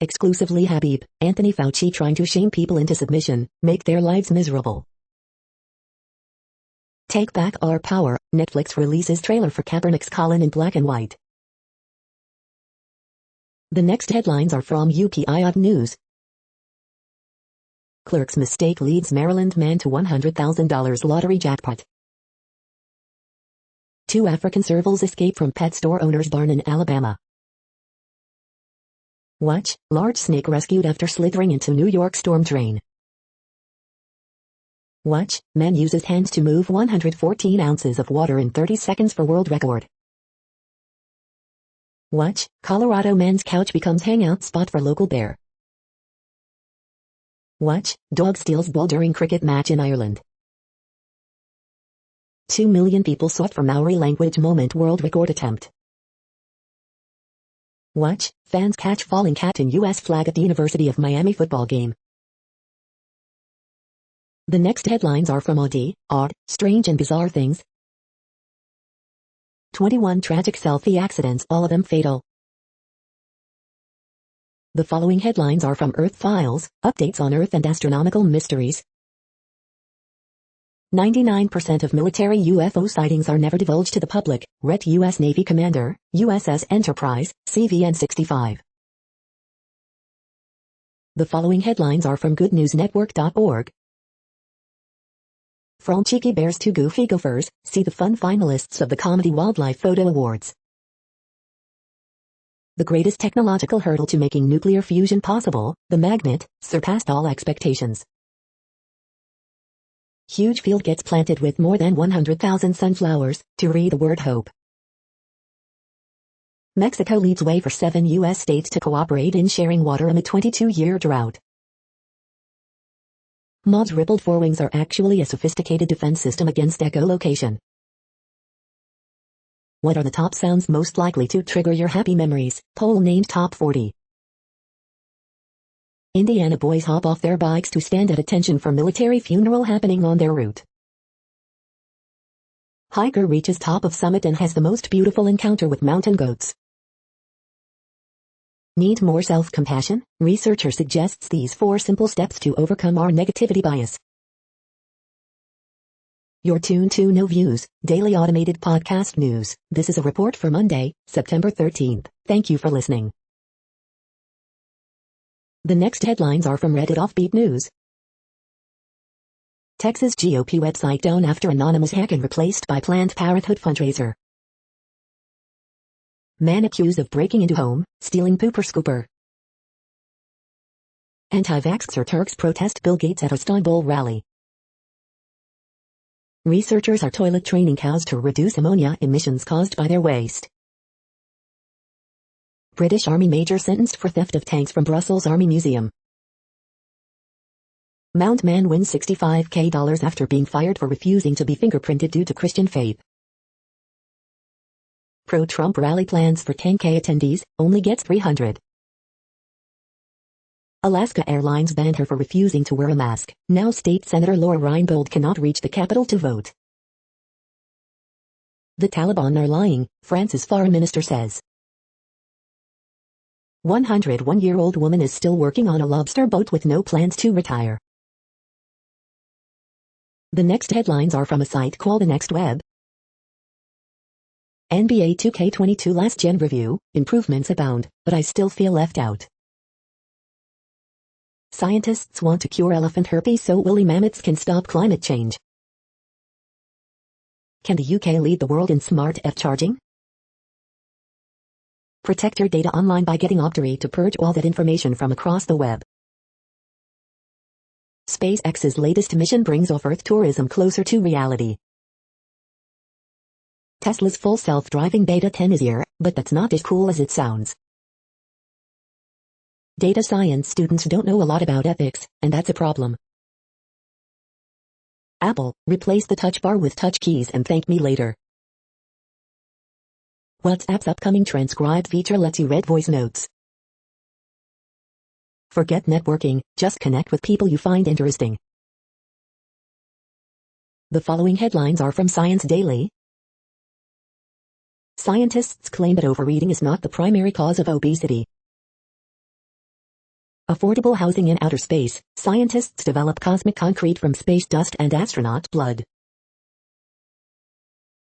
Exclusively Habib, Anthony Fauci trying to shame people into submission, make their lives miserable. Take back our power, Netflix releases trailer for Kaepernick's Colin in black and white. The next headlines are from UPI News. Clerk's mistake leads Maryland man to $100,000 lottery jackpot. 2 African servals escape from pet store owner's barn in Alabama. Watch, large snake rescued after slithering into New York storm drain. Watch, man uses hands to move 114 ounces of water in 30 seconds for world record. Watch, Colorado man's couch becomes hangout spot for local bear. Watch, dog steals ball during cricket match in Ireland. 2 million people sought for Maori language moment world record attempt. Watch, fans catch falling cat in U.S. flag at the University of Miami football game. The next headlines are from Odd, Strange and Bizarre Things. 21 tragic selfie accidents, all of them fatal. The following headlines are from Earth Files, updates on Earth and astronomical mysteries. 99% of military UFO sightings are never divulged to the public, Ret U.S. Navy Commander, USS Enterprise, CVN-65. The following headlines are from GoodNewsNetwork.org. From cheeky bears to goofy gophers, see the fun finalists of the Comedy Wildlife Photo Awards. The greatest technological hurdle to making nuclear fusion possible, the magnet, surpassed all expectations. Huge field gets planted with more than 100,000 sunflowers, to read the word hope. Mexico leads way for 7 U.S. states to cooperate in sharing water amid 22-year drought. Mob's rippled forewings are actually a sophisticated defense system against echolocation. What are the top sounds most likely to trigger your happy memories? Poll named Top 40. Indiana boys hop off their bikes to stand at attention for military funeral happening on their route. Hiker reaches top of summit and has the most beautiful encounter with mountain goats. Need more self-compassion? Researcher suggests these 4 simple steps to overcome our negativity bias. You're tuned to No Views, daily automated podcast news. This is a report for Monday, September 13th. Thank you for listening. The next headlines are from Reddit Offbeat News. Texas GOP website down after anonymous hack and replaced by Planned Parenthood fundraiser. Man accused of breaking into home, stealing pooper scooper. Anti-vaxxer Turks protest Bill Gates at Istanbul rally. Researchers are toilet training cows to reduce ammonia emissions caused by their waste. British Army major sentenced for theft of tanks from Brussels Army Museum. Mount man wins $65K after being fired for refusing to be fingerprinted due to Christian faith. Pro-Trump rally plans for 10K attendees, only gets 300. Alaska Airlines banned her for refusing to wear a mask. Now State Senator Laura Reinbold cannot reach the Capitol to vote. The Taliban are lying, France's foreign minister says. 101-year-old woman is still working on a lobster boat with no plans to retire. The next headlines are from a site called The Next Web. NBA 2K22 Last Gen Review, improvements abound, but I still feel left out. Scientists want to cure elephant herpes so woolly mammoths can stop climate change. Can the UK lead the world in smart EV charging? Protect your data online by getting Optery to purge all that information from across the web. SpaceX's latest mission brings off-Earth tourism closer to reality. Tesla's full self-driving Beta 10 is here, but that's not as cool as it sounds. Data science students don't know a lot about ethics, and that's a problem. Apple, replace the touch bar with touch keys and thank me later. WhatsApp's upcoming transcribe feature lets you read voice notes. Forget networking, just connect with people you find interesting. The following headlines are from Science Daily. Scientists claim that overeating is not the primary cause of obesity. Affordable housing in outer space, scientists develop cosmic concrete from space dust and astronaut blood.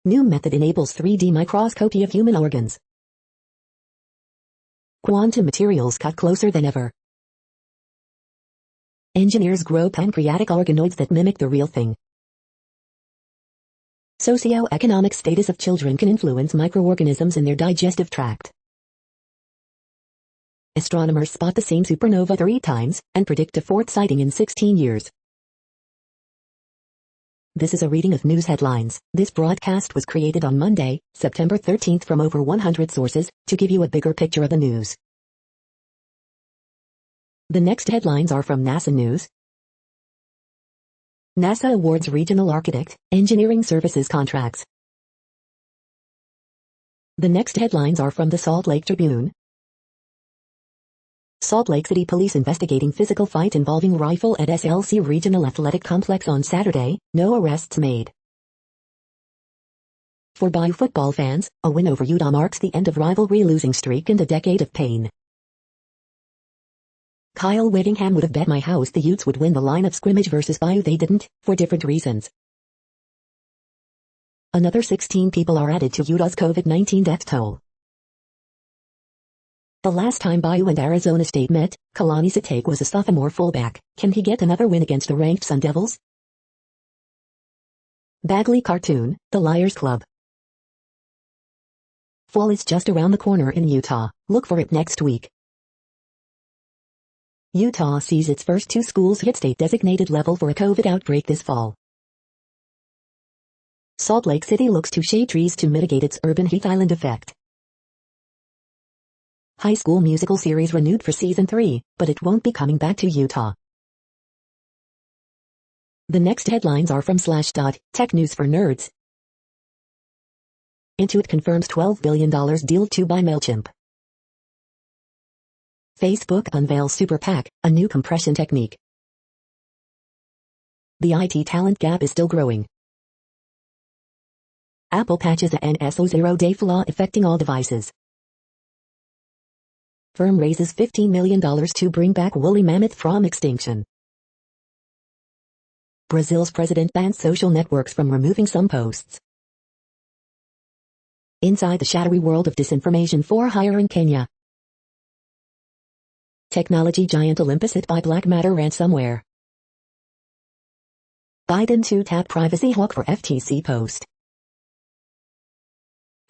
New method enables 3D microscopy of human organs. Quantum materials cut closer than ever. Engineers grow pancreatic organoids that mimic the real thing. Socioeconomic status of children can influence microorganisms in their digestive tract. Astronomers spot the same supernova 3 times, and predict a 4th sighting in 16 years. This is a reading of news headlines. This broadcast was created on Monday, September 13th from over 100 sources, to give you a bigger picture of the news. The next headlines are from NASA News. NASA awards regional architect, engineering services contracts. The next headlines are from the Salt Lake Tribune. Salt Lake City police investigating physical fight involving rifle at SLC Regional Athletic Complex on Saturday, no arrests made. For Bayou football fans, a win over Utah marks the end of rivalry losing streak and a decade of pain. Kyle Whittingham would have bet my house the Utes would win the line of scrimmage versus Bayou. They didn't, for different reasons. Another 16 people are added to Utah's COVID-19 death toll. The last time Bayou and Arizona State met, Kalani Sitake was a sophomore fullback. Can he get another win against the ranked Sun Devils? Bagley cartoon, The Liars Club. Fall is just around the corner in Utah. Look for it next week. Utah sees its first 2 schools hit state-designated level for a COVID outbreak this fall. Salt Lake City looks to shade trees to mitigate its urban heat island effect. High School Musical series renewed for Season 3, but it won't be coming back to Utah. The next headlines are from Slashdot, tech news for nerds. Intuit confirms $12 billion deal to buy MailChimp. Facebook unveils Super PAC, a new compression technique. The IT talent gap is still growing. Apple patches a NSO zero-day flaw affecting all devices. Firm raises $15 million to bring back woolly mammoth from extinction. Brazil's president bans social networks from removing some posts. Inside the shadowy world of disinformation for hire in Kenya. Technology giant Olympus hit by black matter ransomware. Biden to tap privacy hawk for FTC post.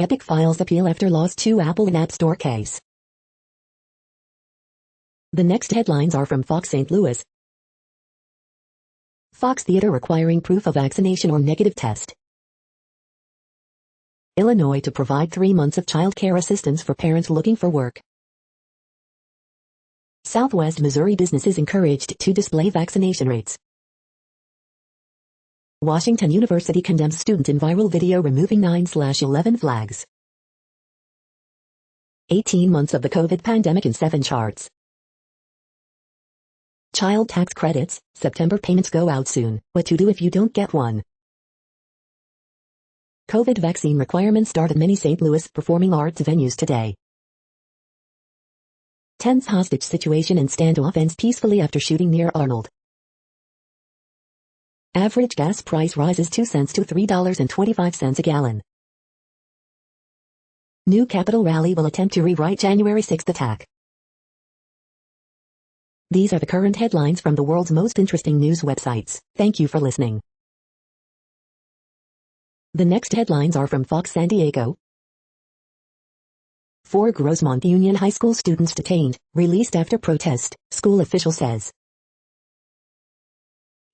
Epic files appeal after loss to Apple in App Store case. The next headlines are from Fox St. Louis. Fox Theater requiring proof of vaccination or negative test. Illinois to provide 3 months of child care assistance for parents looking for work. Southwest Missouri businesses encouraged to display vaccination rates. Washington University condemns student in viral video removing 9/11 flags. 18 months of the COVID pandemic in 7 charts. Child tax credits, September payments go out soon, what to do if you don't get one. COVID vaccine requirements start at many St. Louis performing arts venues today. Tense hostage situation and standoff ends peacefully after shooting near Arnold. Average gas price rises 2 cents to $3.25 a gallon. New Capitol rally will attempt to rewrite January 6 attack. These are the current headlines from the world's most interesting news websites. Thank you for listening. The next headlines are from Fox San Diego. 4 Grossmont Union High School students detained, released after protest, school official says.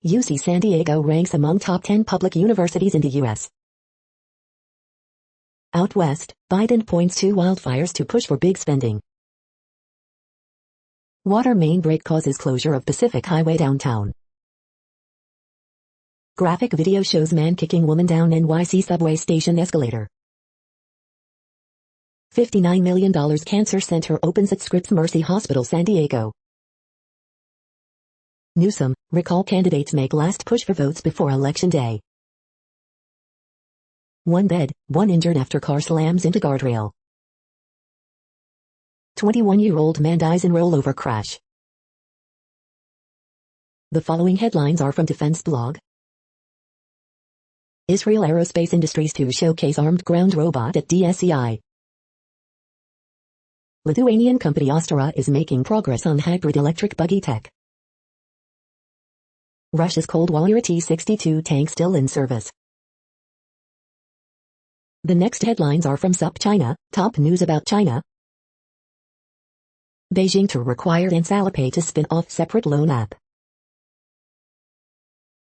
UC San Diego ranks among top 10 public universities in the U.S. Out west, Biden points to wildfires to push for big spending. Water main break causes closure of Pacific Highway downtown. Graphic video shows man kicking woman down NYC subway station escalator. $59 million cancer center opens at Scripps Mercy Hospital San Diego. Newsom, recall candidates make last push for votes before Election Day. 1 dead, 1 injured after car slams into guardrail. 21-year-old man dies in rollover crash. The following headlines are from Defense Blog. Israel Aerospace Industries to showcase armed ground robot at DSEI. Lithuanian company Ostara is making progress on hybrid electric buggy tech. Russia's Cold Warrior T-62 tank still in service. The next headlines are from SupChina, top news about China. Beijing to require Ansalapay to spin off separate loan app.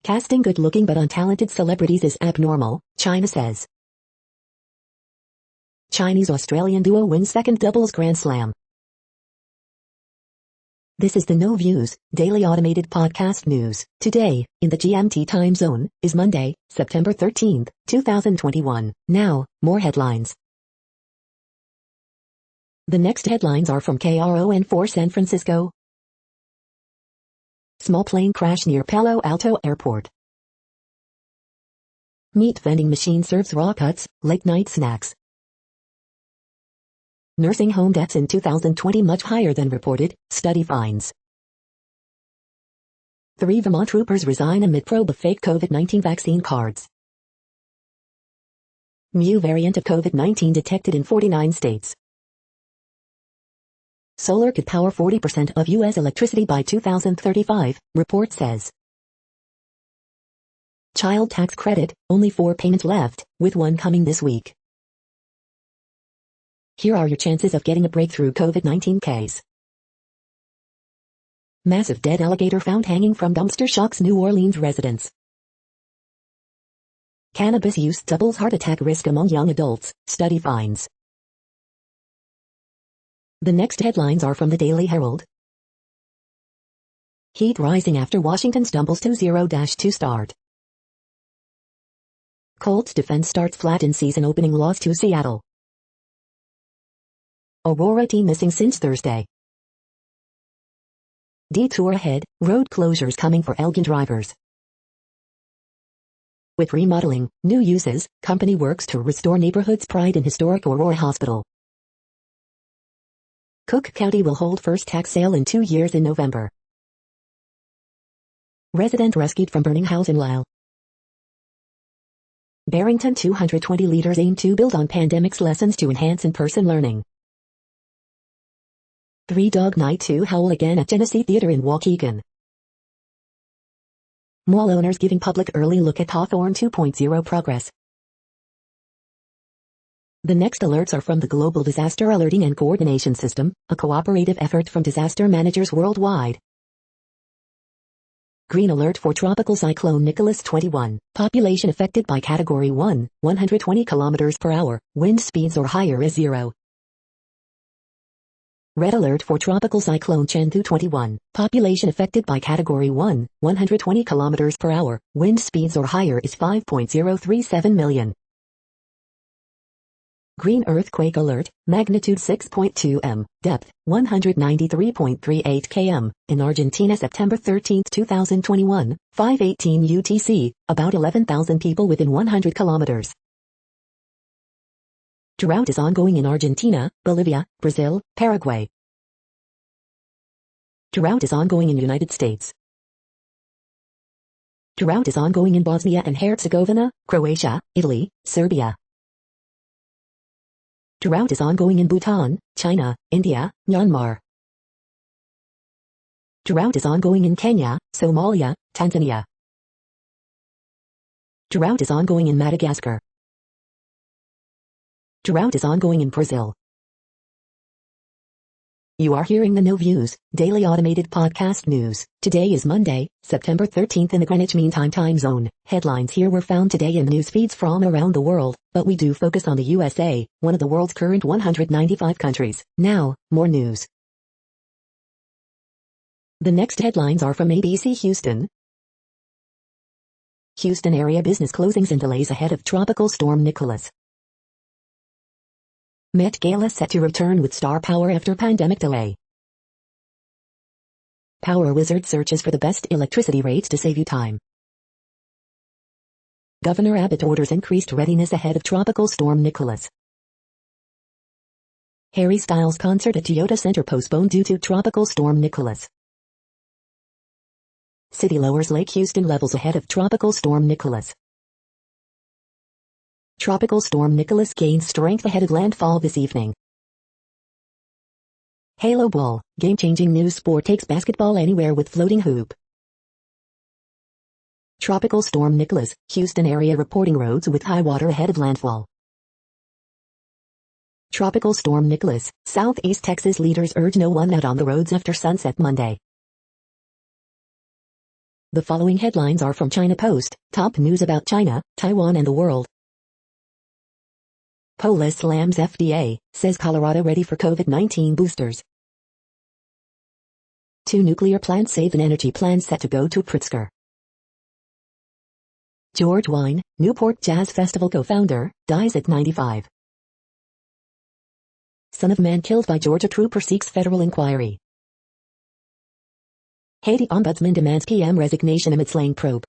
Casting good-looking but untalented celebrities is abnormal, China says. Chinese-Australian duo wins second doubles Grand Slam. This is the No Views, daily automated podcast news. Today, in the GMT time zone, is Monday, September 13, 2021. Now, more headlines. The next headlines are from KRON4 San Francisco. Small plane crash near Palo Alto Airport. Meat vending machine serves raw cuts, late-night snacks. Nursing home deaths in 2020 much higher than reported, study finds. 3 Vermont troopers resign amid probe of fake COVID-19 vaccine cards. Mu variant of COVID-19 detected in 49 states. Solar could power 40% of U.S. electricity by 2035, report says. Child tax credit, only 4 payments left, with 1 coming this week. Here are your chances of getting a breakthrough COVID-19 case. Massive dead alligator found hanging from dumpster shocks New Orleans residents. Cannabis use doubles heart attack risk among young adults, study finds. The next headlines are from the Daily Herald. Heat rising after Washington stumbles to 0-2 start. Colts defense starts flat in season opening loss to Seattle. Aurora team missing since Thursday. Detour ahead, road closures coming for Elgin drivers. With remodeling, new uses, company works to restore neighborhood's pride in historic Aurora Hospital. Cook County will hold first tax sale in 2 years in November. Resident rescued from burning house in Lyle. Barrington 220 leaders aim to build on pandemic's lessons to enhance in-person learning. 3 Dog Night to howl again at Genesee Theater in Waukegan. Mall owners giving public early look at Hawthorne 2.0 progress. The next alerts are from the Global Disaster Alerting and Coordination System, a cooperative effort from disaster managers worldwide. Green alert for Tropical Cyclone Nicholas 21. Population affected by Category 1, 120 km per hour, wind speeds or higher is 0. Red alert for Tropical Cyclone Chengdu 21. Population affected by Category 1, 120 km per hour, wind speeds or higher is 5.037 million. Green earthquake alert, magnitude 6.2 m, depth 193.38 km, in Argentina September 13, 2021, 5:18 UTC, about 11,000 people within 100 kilometers. Drought is ongoing in Argentina, Bolivia, Brazil, Paraguay. Drought is ongoing in United States. Drought is ongoing in Bosnia and Herzegovina, Croatia, Italy, Serbia. Drought is ongoing in Bhutan, China, India, Myanmar. Drought is ongoing in Kenya, Somalia, Tanzania. Drought is ongoing in Madagascar. Drought is ongoing in Brazil. You are hearing the No Views, daily automated podcast news. Today is Monday, September 13th in the Greenwich Mean Time zone. Headlines here were found today in news feeds from around the world, but we do focus on the USA, one of the world's current 195 countries. Now, more news. The next headlines are from ABC Houston. Houston area business closings and delays ahead of Tropical Storm Nicholas. Met Gala set to return with star power after pandemic delay. Power Wizard searches for the best electricity rates to save you time. Governor Abbott orders increased readiness ahead of Tropical Storm Nicholas. Harry Styles concert at Toyota Center postponed due to Tropical Storm Nicholas. City lowers Lake Houston levels ahead of Tropical Storm Nicholas. Tropical Storm Nicholas gains strength ahead of landfall this evening. Halo Ball, game-changing new sport takes basketball anywhere with floating hoop. Tropical Storm Nicholas, Houston area reporting roads with high water ahead of landfall. Tropical Storm Nicholas, Southeast Texas leaders urge no one out on the roads after sunset Monday. The following headlines are from China Post, top news about China, Taiwan and the world. Polis slams FDA, says Colorado ready for COVID-19 boosters. 2 nuclear plants save an energy plan set to go to Pritzker. George Wine, Newport Jazz Festival co-founder, dies at 95. Son of man killed by Georgia trooper seeks federal inquiry. Haiti ombudsman demands PM resignation amid slaying probe.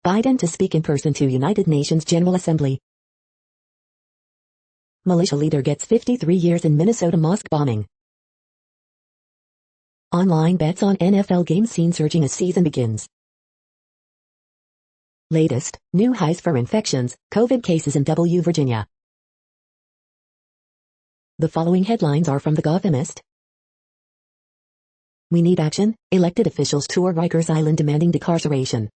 Biden to speak in person to United Nations General Assembly. Militia leader gets 53 years in Minnesota mosque bombing. Online bets on NFL games seen surging as season begins. Latest, new highs for infections, COVID cases in Virginia. The following headlines are from The Gothamist. We need action, elected officials tour Rikers Island demanding decarceration.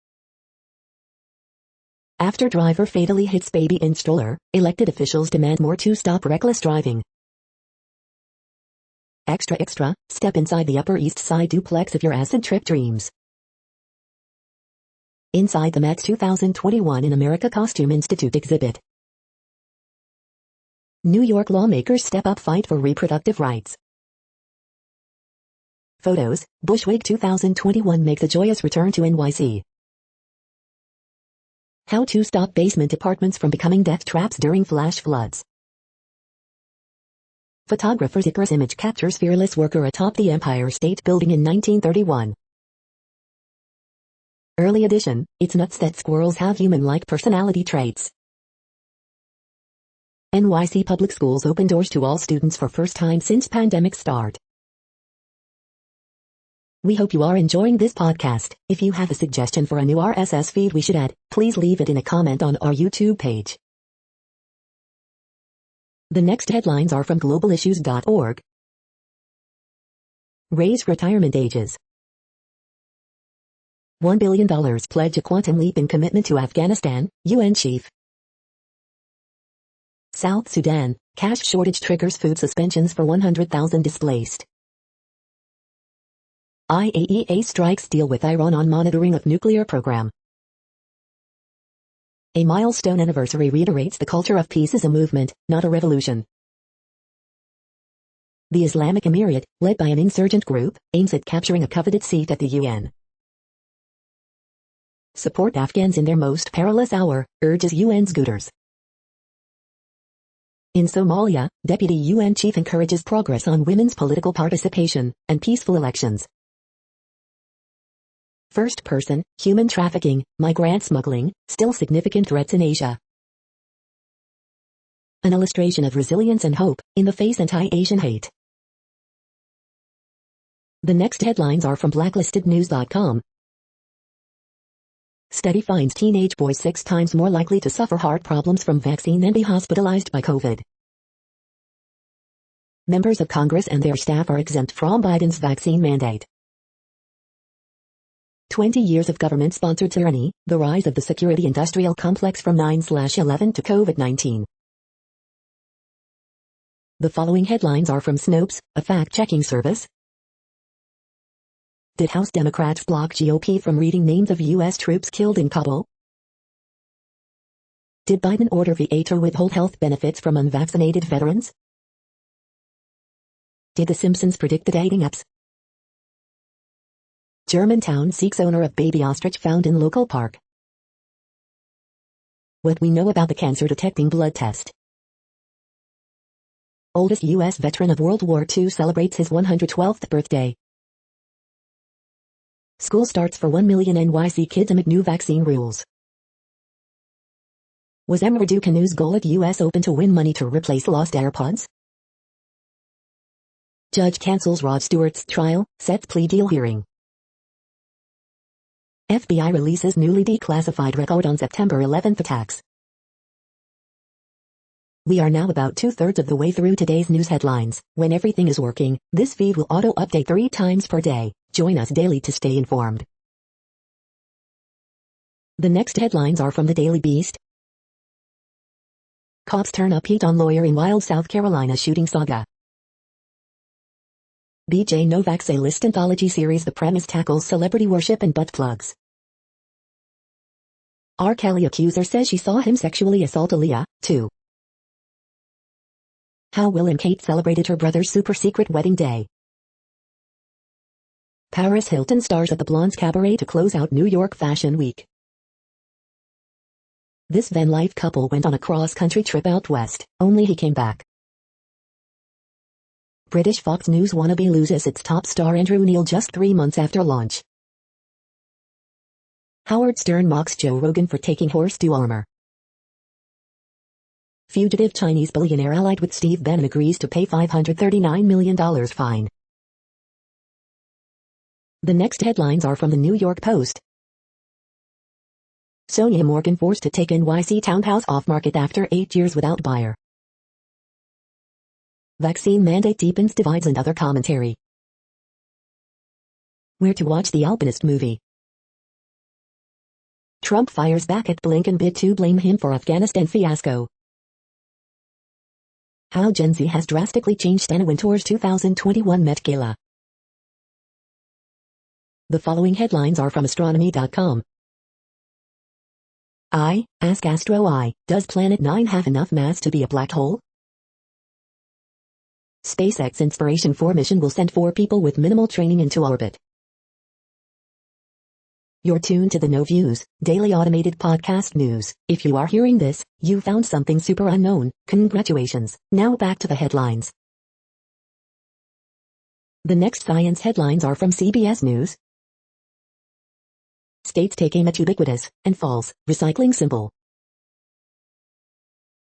After driver fatally hits baby in stroller, elected officials demand more to stop reckless driving. Extra extra, step inside the Upper East Side duplex of your acid trip dreams. Inside the Met's 2021 in America Costume Institute exhibit. New York lawmakers step up fight for reproductive rights. Photos, Bushwig 2021 makes a joyous return to NYC. How to stop basement apartments from becoming death traps during flash floods. Photographer's Icarus image captures fearless worker atop the Empire State Building in 1931. Early edition, it's nuts that squirrels have human-like personality traits. NYC public schools open doors to all students for first time since pandemic start. We hope you are enjoying this podcast. If you have a suggestion for a new RSS feed we should add, please leave it in a comment on our YouTube page. The next headlines are from globalissues.org. Raise retirement ages. $1 billion pledge a quantum leap in commitment to Afghanistan, UN chief. South Sudan, cash shortage triggers food suspensions for 100,000 displaced. IAEA strikes deal with Iran on monitoring of nuclear program. A milestone anniversary reiterates the culture of peace is a movement, not a revolution. The Islamic Emirate, led by an insurgent group, aims at capturing a coveted seat at the UN. Support Afghans in their most perilous hour, urges UN's Guterres. In Somalia, Deputy UN Chief encourages progress on women's political participation and peaceful elections. First person, human trafficking, migrant smuggling, still significant threats in Asia. An illustration of resilience and hope, in the face anti-Asian hate. The next headlines are from blacklistednews.com. Study finds teenage boys 6 times more likely to suffer heart problems from vaccine and be hospitalized by COVID. Members of Congress and their staff are exempt from Biden's vaccine mandate. 20 years of government-sponsored tyranny, the rise of the security industrial complex from 9/11 to COVID-19. The following headlines are from Snopes, a fact-checking service. Did House Democrats block GOP from reading names of U.S. troops killed in Kabul? Did Biden order VA to withhold health benefits from unvaccinated veterans? Did The Simpsons predict the dating apps? Germantown seeks owner of baby ostrich found in local park. What we know about the cancer-detecting blood test. Oldest U.S. veteran of World War II celebrates his 112th birthday. School starts for 1 million NYC kids amid new vaccine rules. Was Em Raducanu's goal at U.S. Open to win money to replace lost AirPods? Judge cancels Rod Stewart's trial, sets plea deal hearing. FBI releases newly declassified record on September 11 attacks. We are now about 2/3 of the way through today's news headlines. When everything is working, this feed will auto-update 3 times per day. Join us daily to stay informed. The next headlines are from the Daily Beast. Cops turn up heat on lawyer in wild South Carolina shooting saga. BJ Novak's A-list anthology series The Premise tackles celebrity worship and butt plugs. R. Kelly accuser says she saw him sexually assault Aaliyah, too. How Will and Kate celebrated her brother's super-secret wedding day. Paris Hilton stars at the Blondes Cabaret to close out New York Fashion Week. This van life couple went on a cross-country trip out west, only he came back. British Fox News wannabe loses its top star Andrew Neil just 3 months after launch. Howard Stern mocks Joe Rogan for taking horse dewormer. Fugitive Chinese billionaire allied with Steve Bannon agrees to pay $539 million fine. The next headlines are from the New York Post. Sonia Morgan forced to take NYC townhouse off-market after 8 years without buyer. Vaccine mandate deepens divides and other commentary. Where to watch the Alpinist movie. Trump fires back at Blinken bid to blame him for Afghanistan fiasco. How Gen Z has drastically changed Anna Wintour's 2021 Met Gala. The following headlines are from astronomy.com. Ask Astro does Planet 9 have enough mass to be a black hole? SpaceX Inspiration 4 mission will send 4 people with minimal training into orbit. You're tuned to the No Views, daily automated podcast news. If you are hearing this, you found something super unknown. Congratulations. Now back to the headlines. The next science headlines are from CBS News. States take aim at ubiquitous and false recycling symbol.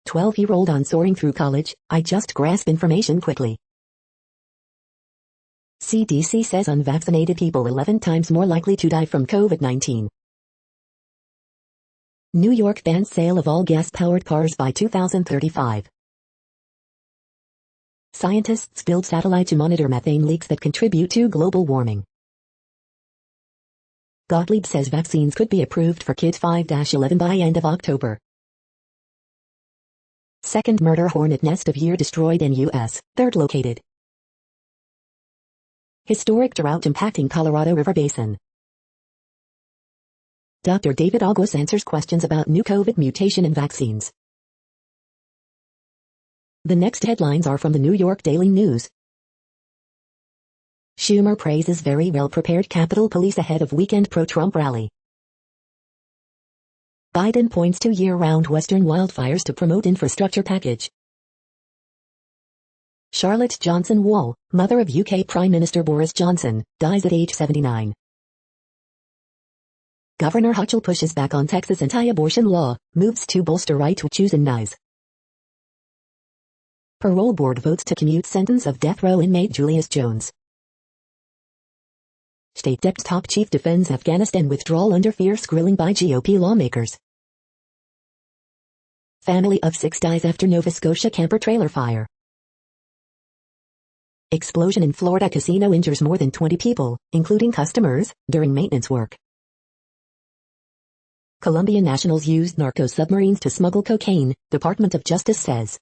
12-year-old on soaring through college, I just grasp information quickly. CDC says unvaccinated people 11 times more likely to die from COVID-19. New York bans sale of all gas-powered cars by 2035. Scientists build satellite to monitor methane leaks that contribute to global warming. Gottlieb says vaccines could be approved for kids 5-11 by end of October. Second murder hornet nest of year destroyed in U.S., third located. Historic drought impacting Colorado River Basin. Dr. David August answers questions about new COVID mutation and vaccines. The next headlines are from the New York Daily News. Schumer praises very well-prepared Capitol Police ahead of weekend pro-Trump rally. Biden points to year-round Western wildfires to promote infrastructure package. Charlotte Johnson Wall, mother of UK Prime Minister Boris Johnson, dies at age 79. Governor Hochul pushes back on Texas anti-abortion law, moves to bolster right to choose and NICE. Parole board votes to commute sentence of death row inmate Julius Jones. State Dep's top chief defends Afghanistan withdrawal under fierce grilling by GOP lawmakers. Family of 6 dies after Nova Scotia camper trailer fire. Explosion in Florida casino injures more than 20 people, including customers, during maintenance work. Colombian nationals used narco submarines to smuggle cocaine, Department of Justice says.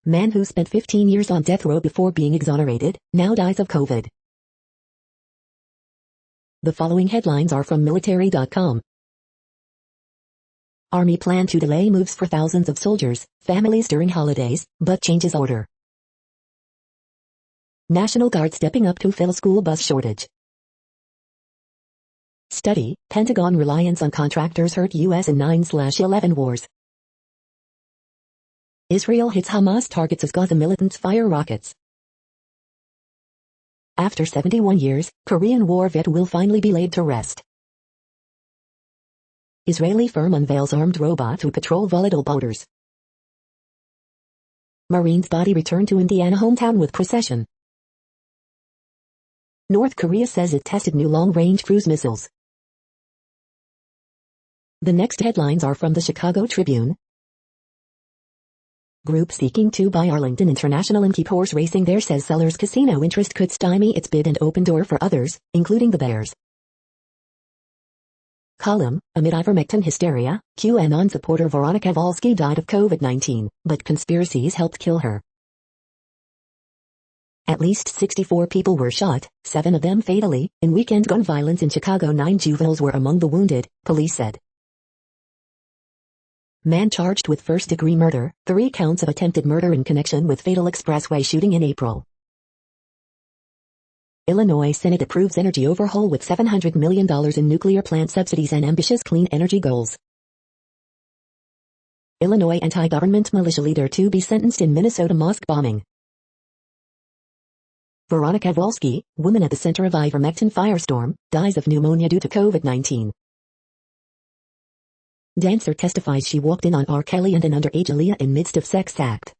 Man who spent 15 years on death row before being exonerated, now dies of COVID. The following headlines are from military.com. Army plan to delay moves for thousands of soldiers, families during holidays, but changes order. National Guard stepping up to fill school bus shortage. Study, Pentagon reliance on contractors hurt U.S. in 9/11 wars. Israel hits Hamas targets as Gaza militants fire rockets. After 71 years, Korean War vet will finally be laid to rest. Israeli firm unveils armed robot to patrol volatile borders. Marine's body returned to Indiana hometown with procession. North Korea says it tested new long-range cruise missiles. The next headlines are from the Chicago Tribune. Group seeking to buy Arlington International and keep horse racing there says seller's casino interest could stymie its bid and open door for others, including the Bears. Column, amid ivermectin hysteria, QAnon supporter Veronica Volsky died of COVID-19, but conspiracies helped kill her. At least 64 people were shot, 7 of them fatally, in weekend gun violence in Chicago. 9 juveniles were among the wounded, police said. Man charged with first-degree murder, 3 counts of attempted murder in connection with fatal expressway shooting in April. Illinois Senate approves energy overhaul with $700 million in nuclear plant subsidies and ambitious clean energy goals. Illinois anti-government militia leader to be sentenced in Minnesota mosque bombing. Veronica Volsky, woman at the center of ivermectin firestorm, dies of pneumonia due to COVID-19. Dancer testifies she walked in on R. Kelly and an underage Aaliyah in midst of sex act.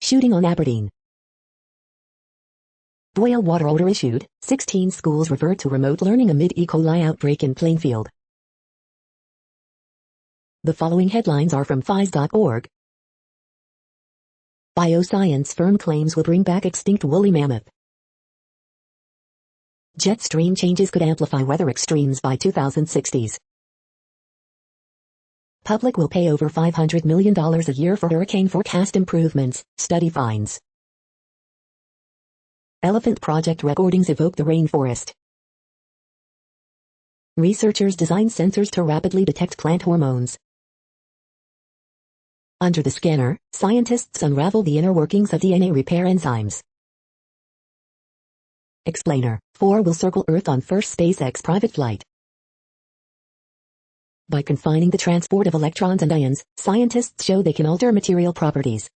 Shooting on Aberdeen. Boil water order issued, 16 schools revert to remote learning amid E. coli outbreak in Plainfield. The following headlines are from phys.org. Bioscience firm claims will bring back extinct woolly mammoth. Jet stream changes could amplify weather extremes by 2060s. Public will pay over $500 million a year for hurricane forecast improvements, study finds. Elephant Project recordings evoke the rainforest. Researchers design sensors to rapidly detect plant hormones. Under the scanner, scientists unravel the inner workings of DNA repair enzymes. Explainer, 4 will circle Earth on first SpaceX private flight. By confining the transport of electrons and ions, scientists show they can alter material properties.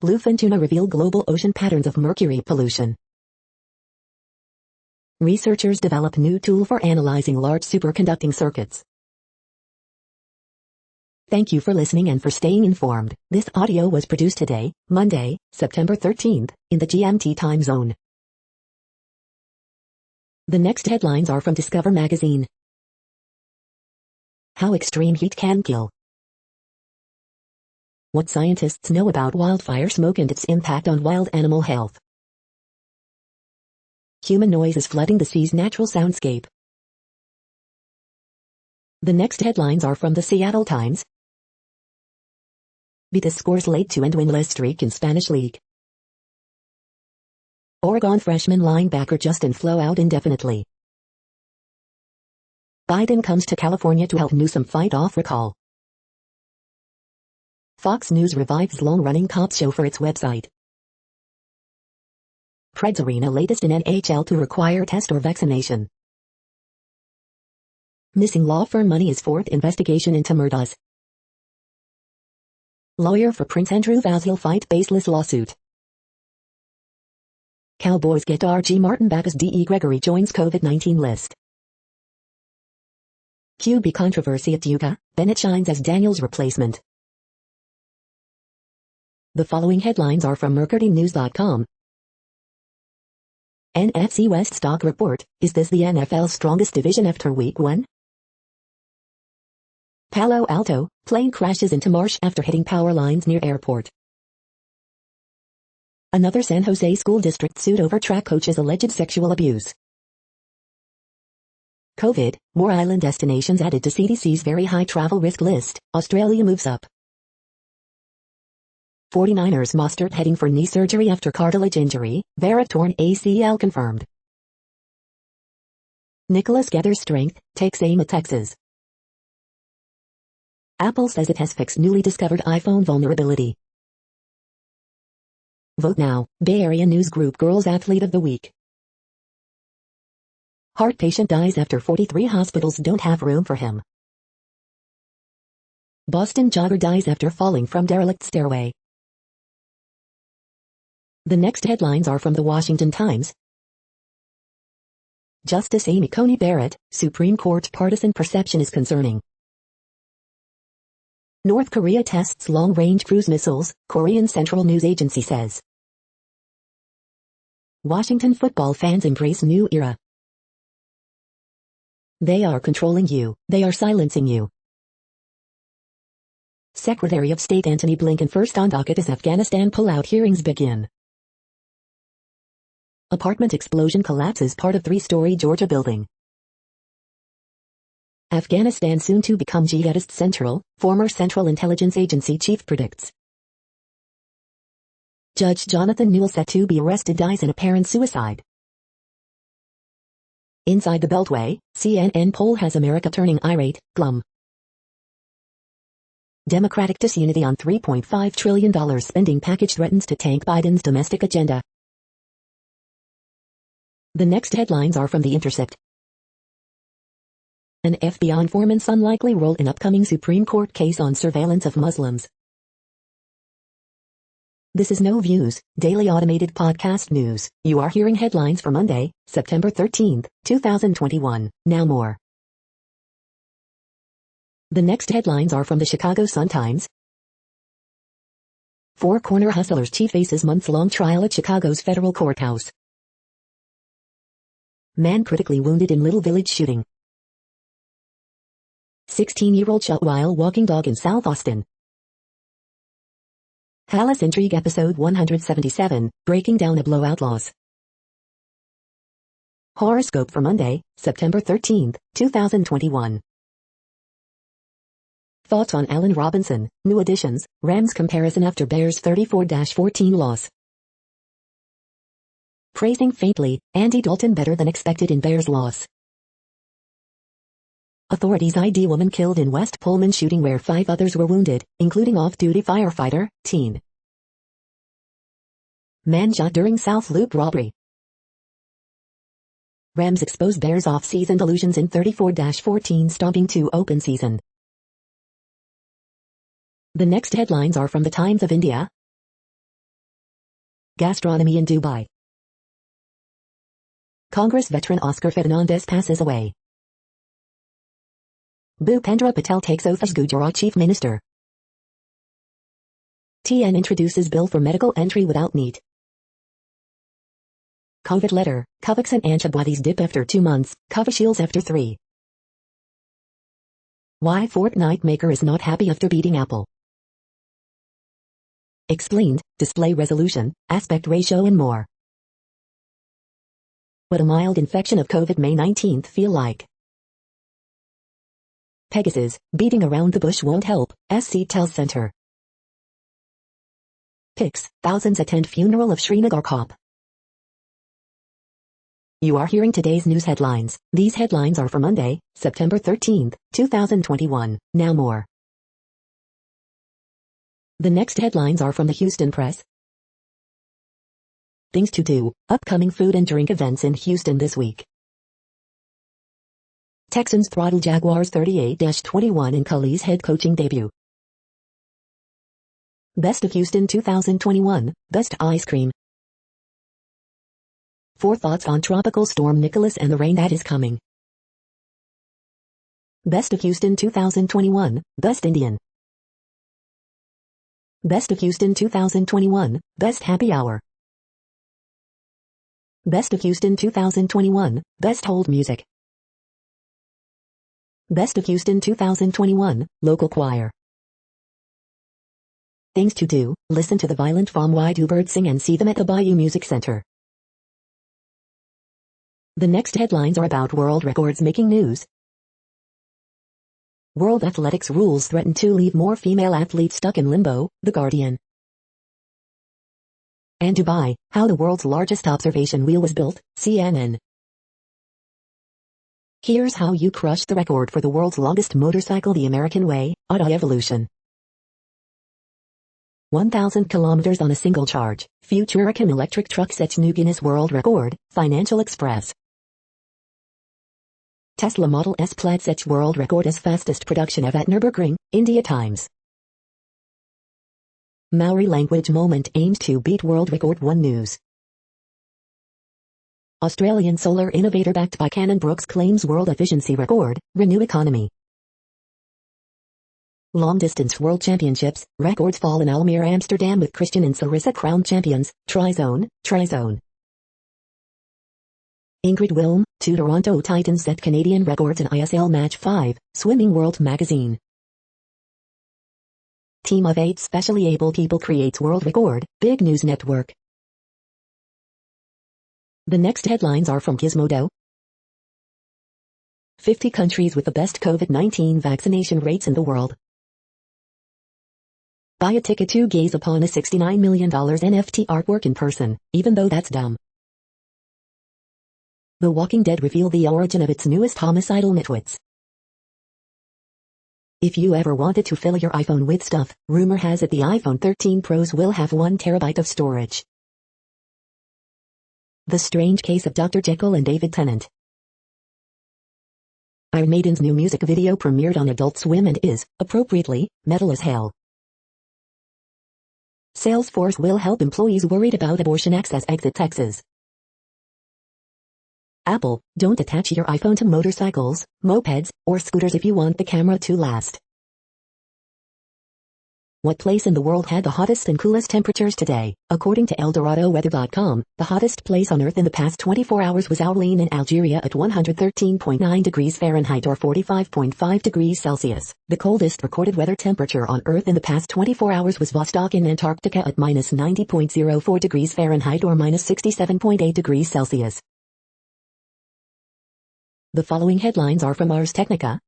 Bluefin tuna reveal global ocean patterns of mercury pollution. Researchers develop new tool for analyzing large superconducting circuits. Thank you for listening and for staying informed. This audio was produced today, Monday, September 13th, in the GMT time zone. The next headlines are from Discover magazine. How extreme heat can kill. What scientists know about wildfire smoke and its impact on wild animal health. Human noise is flooding the sea's natural soundscape. The next headlines are from the Seattle Times. Betis scores late to end winless streak in Spanish League. Oregon freshman linebacker Justin Flo out indefinitely. Biden comes to California to help Newsom fight off recall. Fox News revives long-running cops show for its website. Preds Arena latest in NHL to require test or vaccination. Missing law firm money is fourth investigation into murders. Lawyer for Prince Andrew vows he'll fight baseless lawsuit. Cowboys get R.G. Martin back as D.E. Gregory joins COVID-19 list. QB controversy at Utah, Bennett shines as Daniels' replacement. The following headlines are from MercuryNews.com. NFC West stock report, is this the NFL's strongest division after Week 1? Palo Alto, plane crashes into marsh after hitting power lines near airport. Another San Jose school district sued over track coach's alleged sexual abuse. COVID, more island destinations added to CDC's very high travel risk list, Australia moves up. 49ers Mostert heading for knee surgery after cartilage injury, Vera torn ACL confirmed. Nicholas gathers strength, takes aim at Texas. Apple says it has fixed newly discovered iPhone vulnerability. Vote now, Bay Area News Group Girls Athlete of the Week. Heart patient dies after 43 hospitals don't have room for him. Boston jogger dies after falling from derelict stairway. The next headlines are from the Washington Times. Justice Amy Coney Barrett, Supreme Court partisan perception is concerning. North Korea tests long-range cruise missiles, Korean Central News Agency says. Washington football fans embrace new era. They are controlling you, they are silencing you. Secretary of State Antony Blinken first on docket as Afghanistan pullout hearings begin. Apartment explosion collapses part of three-story Georgia building. Afghanistan soon to become jihadist central, former Central Intelligence Agency chief predicts. Judge Jonathan Newell set to be arrested dies in apparent suicide. Inside the Beltway, CNN poll has America turning irate, glum. Democratic disunity on $3.5 trillion spending package threatens to tank Biden's domestic agenda. The next headlines are from The Intercept. An FBI informant's unlikely role in upcoming Supreme Court case on surveillance of Muslims. This is No Views, daily automated podcast news. You are hearing headlines for Monday, September 13, 2021. Now more. The next headlines are from the Chicago Sun-Times. Four corner hustlers chief faces months-long trial at Chicago's federal courthouse. Man critically wounded in Little Village shooting. 16-year-old shot while walking dog in South Austin. Palace Intrigue Episode 177, Breaking Down a Blowout Loss. Horoscope for Monday, September 13, 2021. Thoughts on Allen Robinson, new additions, Rams comparison after Bears 34-14 loss. Praising faintly, Andy Dalton better than expected in Bears loss. Authorities ID woman killed in West Pullman shooting where 5 others were wounded, including off-duty firefighter, teen. Man shot during South Loop robbery. Rams expose Bears off-season delusions in 34-14 stomping to open season. The next headlines are from the Times of India. Gastronomy in Dubai. Congress veteran Oscar Fernandez passes away. Bhupendra Patel takes oath as Gujarat Chief Minister. TN introduces bill for medical entry without NEET. COVID letter, Covax and antibodies dip after 2 months, Covishields after 3. Why Fortnite maker is not happy after beating Apple. Explained, display resolution, aspect ratio and more. What a mild infection of COVID may 19th feel like. Pegasus, beating around the bush won't help, SC tells Center. Pics, thousands attend funeral of Srinagar cop. You are hearing today's news headlines. These headlines are for Monday, September 13, 2021. Now more. The next headlines are from the Houston Press. Things to do. Upcoming food and drink events in Houston this week. Texans throttle Jaguars 38-21 in Culley's head coaching debut. Best of Houston 2021, Best Ice Cream. 4 thoughts on Tropical Storm Nicholas and the rain that is coming. Best of Houston 2021, Best Indian. Best of Houston 2021, Best Happy Hour. Best of Houston 2021, Best Hold Music. Best of Houston 2021, Local Choir. Things to do, listen to the Violent Farm-wide birds sing and see them at the Bayou Music Center. The next headlines are about world records making news. World athletics rules threaten to leave more female athletes stuck in limbo, The Guardian. And Dubai, how the world's largest observation wheel was built, CNN. Here's how you crush the record for the world's longest motorcycle the American way, Auto Evolution. 1,000 kilometers on a single charge, Futurican electric truck sets new Guinness World Record, Financial Express. Tesla Model S Plaid sets world record as fastest production of at Nürburgring, India Times. Maori language moment aims to beat world record 1 News. Australian solar innovator backed by Cannon Brooks claims world efficiency record, Renew Economy. Long distance world championships, records fall in Almere Amsterdam with Christian and Sarissa crowned champions, Trizone. Ingrid Wilm, 2 Toronto Titans set Canadian records in ISL Match 5, Swimming World Magazine. Team of 8 specially able people creates world record, Big News Network. The next headlines are from Gizmodo. 50 countries with the best COVID-19 vaccination rates in the world. Buy a ticket to gaze upon a $69 million NFT artwork in person, even though that's dumb. The Walking Dead reveal the origin of its newest homicidal nitwits. If you ever wanted to fill your iPhone with stuff, rumor has it the iPhone 13 Pros will have 1 terabyte of storage. The Strange Case of Dr. Jekyll and David Tennant. Iron Maiden's new music video premiered on Adult Swim and is, appropriately, metal as hell. Salesforce will help employees worried about abortion access exit Texas. Apple, don't attach your iPhone to motorcycles, mopeds, or scooters if you want the camera to last. What place in the world had the hottest and coolest temperatures today? According to ElDoradoWeather.com, the hottest place on Earth in the past 24 hours was Aulin in Algeria at 113.9 degrees Fahrenheit or 45.5 degrees Celsius. The coldest recorded weather temperature on Earth in the past 24 hours was Vostok in Antarctica at minus 90.04 degrees Fahrenheit or minus 67.8 degrees Celsius. The following headlines are from Ars Technica.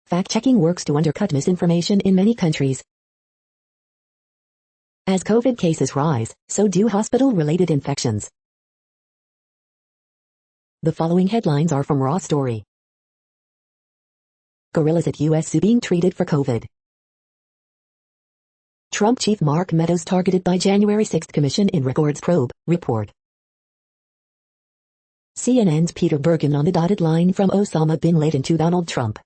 Fact-checking works to undercut misinformation in many countries. As COVID cases rise, so do hospital-related infections. The following headlines are from Raw Story. Gorillas at U.S. Zoo being treated for COVID. Trump chief Mark Meadows targeted by January 6 Commission in Records Probe, report. CNN's Peter Bergen on the dotted line from Osama bin Laden to Donald Trump.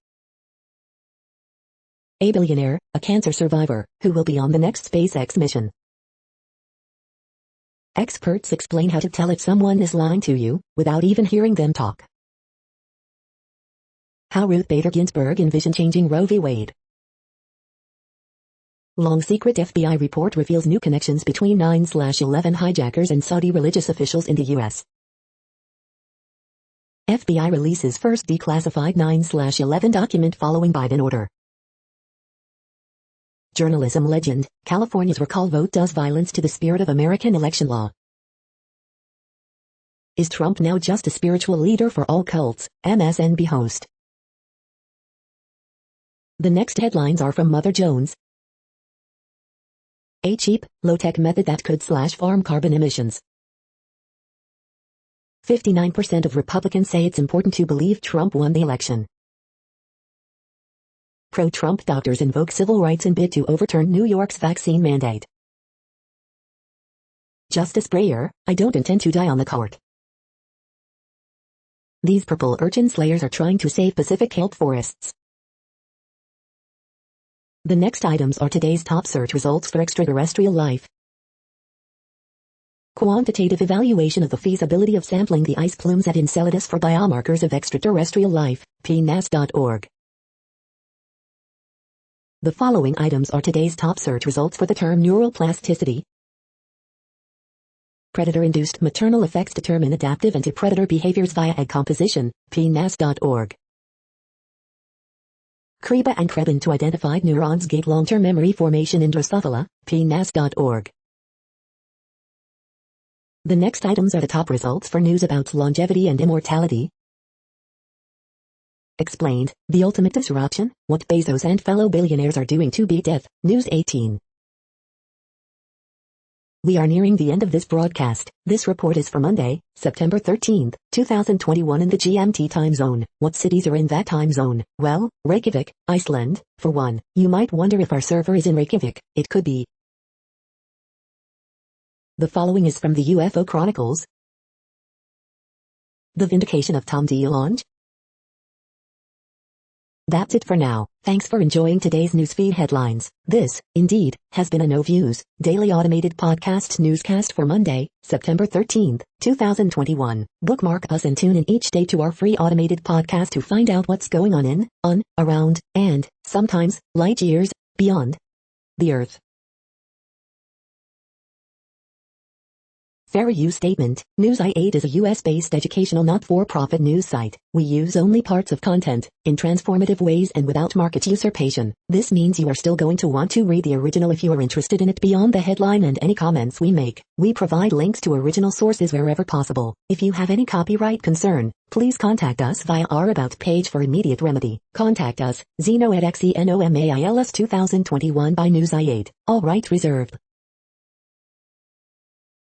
A billionaire, a cancer survivor, who will be on the next SpaceX mission. Experts explain how to tell if someone is lying to you, without even hearing them talk. How Ruth Bader Ginsburg envisioned changing Roe v. Wade. Long secret FBI report reveals new connections between 9/11 hijackers and Saudi religious officials in the U.S. FBI releases first declassified 9/11 document following Biden order. Journalism legend, California's recall vote does violence to the spirit of American election law. Is Trump now just a spiritual leader for all cults? MSNBC host. The next headlines are from Mother Jones. A cheap, low-tech method that could slash farm carbon emissions. 59% of Republicans say it's important to believe Trump won the election. Pro-Trump doctors invoke civil rights in bid to overturn New York's vaccine mandate. Justice Breyer, I don't intend to die on the court. These purple urchin slayers are trying to save Pacific kelp forests. The next items are today's top search results for extraterrestrial life. Quantitative evaluation of the feasibility of sampling the ice plumes at Enceladus for biomarkers of extraterrestrial life, pnas.org. The following items are today's top search results for the term neuroplasticity. Predator-induced maternal effects determine adaptive anti-predator behaviors via egg composition, pnas.org. Kreba and Krebin to identify neurons gate long-term memory formation in Drosophila, pnas.org. The next items are the top results for news about longevity and immortality. Explained, the ultimate disruption, what Bezos and fellow billionaires are doing to beat death, News 18. We are nearing the end of this broadcast. This report is for Monday, September 13, 2021 in the GMT time zone. What cities are in that time zone? Well, Reykjavik, Iceland, for one. You might wonder if our server is in Reykjavik. It could be. The following is from the UFO Chronicles. The Vindication of Tom DeLonge. That's it for now. Thanks for enjoying today's newsfeed headlines. This, indeed, has been a No Views, daily automated podcast newscast for Monday, September 13, 2021. Bookmark us and tune in each day to our free automated podcast to find out what's going on, around, and, sometimes, light years, beyond the Earth. Fair use statement. News I8 is a US-based educational not-for-profit news site. We use only parts of content, in transformative ways and without market usurpation. This means you are still going to want to read the original if you are interested in it beyond the headline and any comments we make. We provide links to original sources wherever possible. If you have any copyright concern, please contact us via our About page for immediate remedy. Contact us, Zeno at XENOMAILS 2021 by News I8. All rights reserved.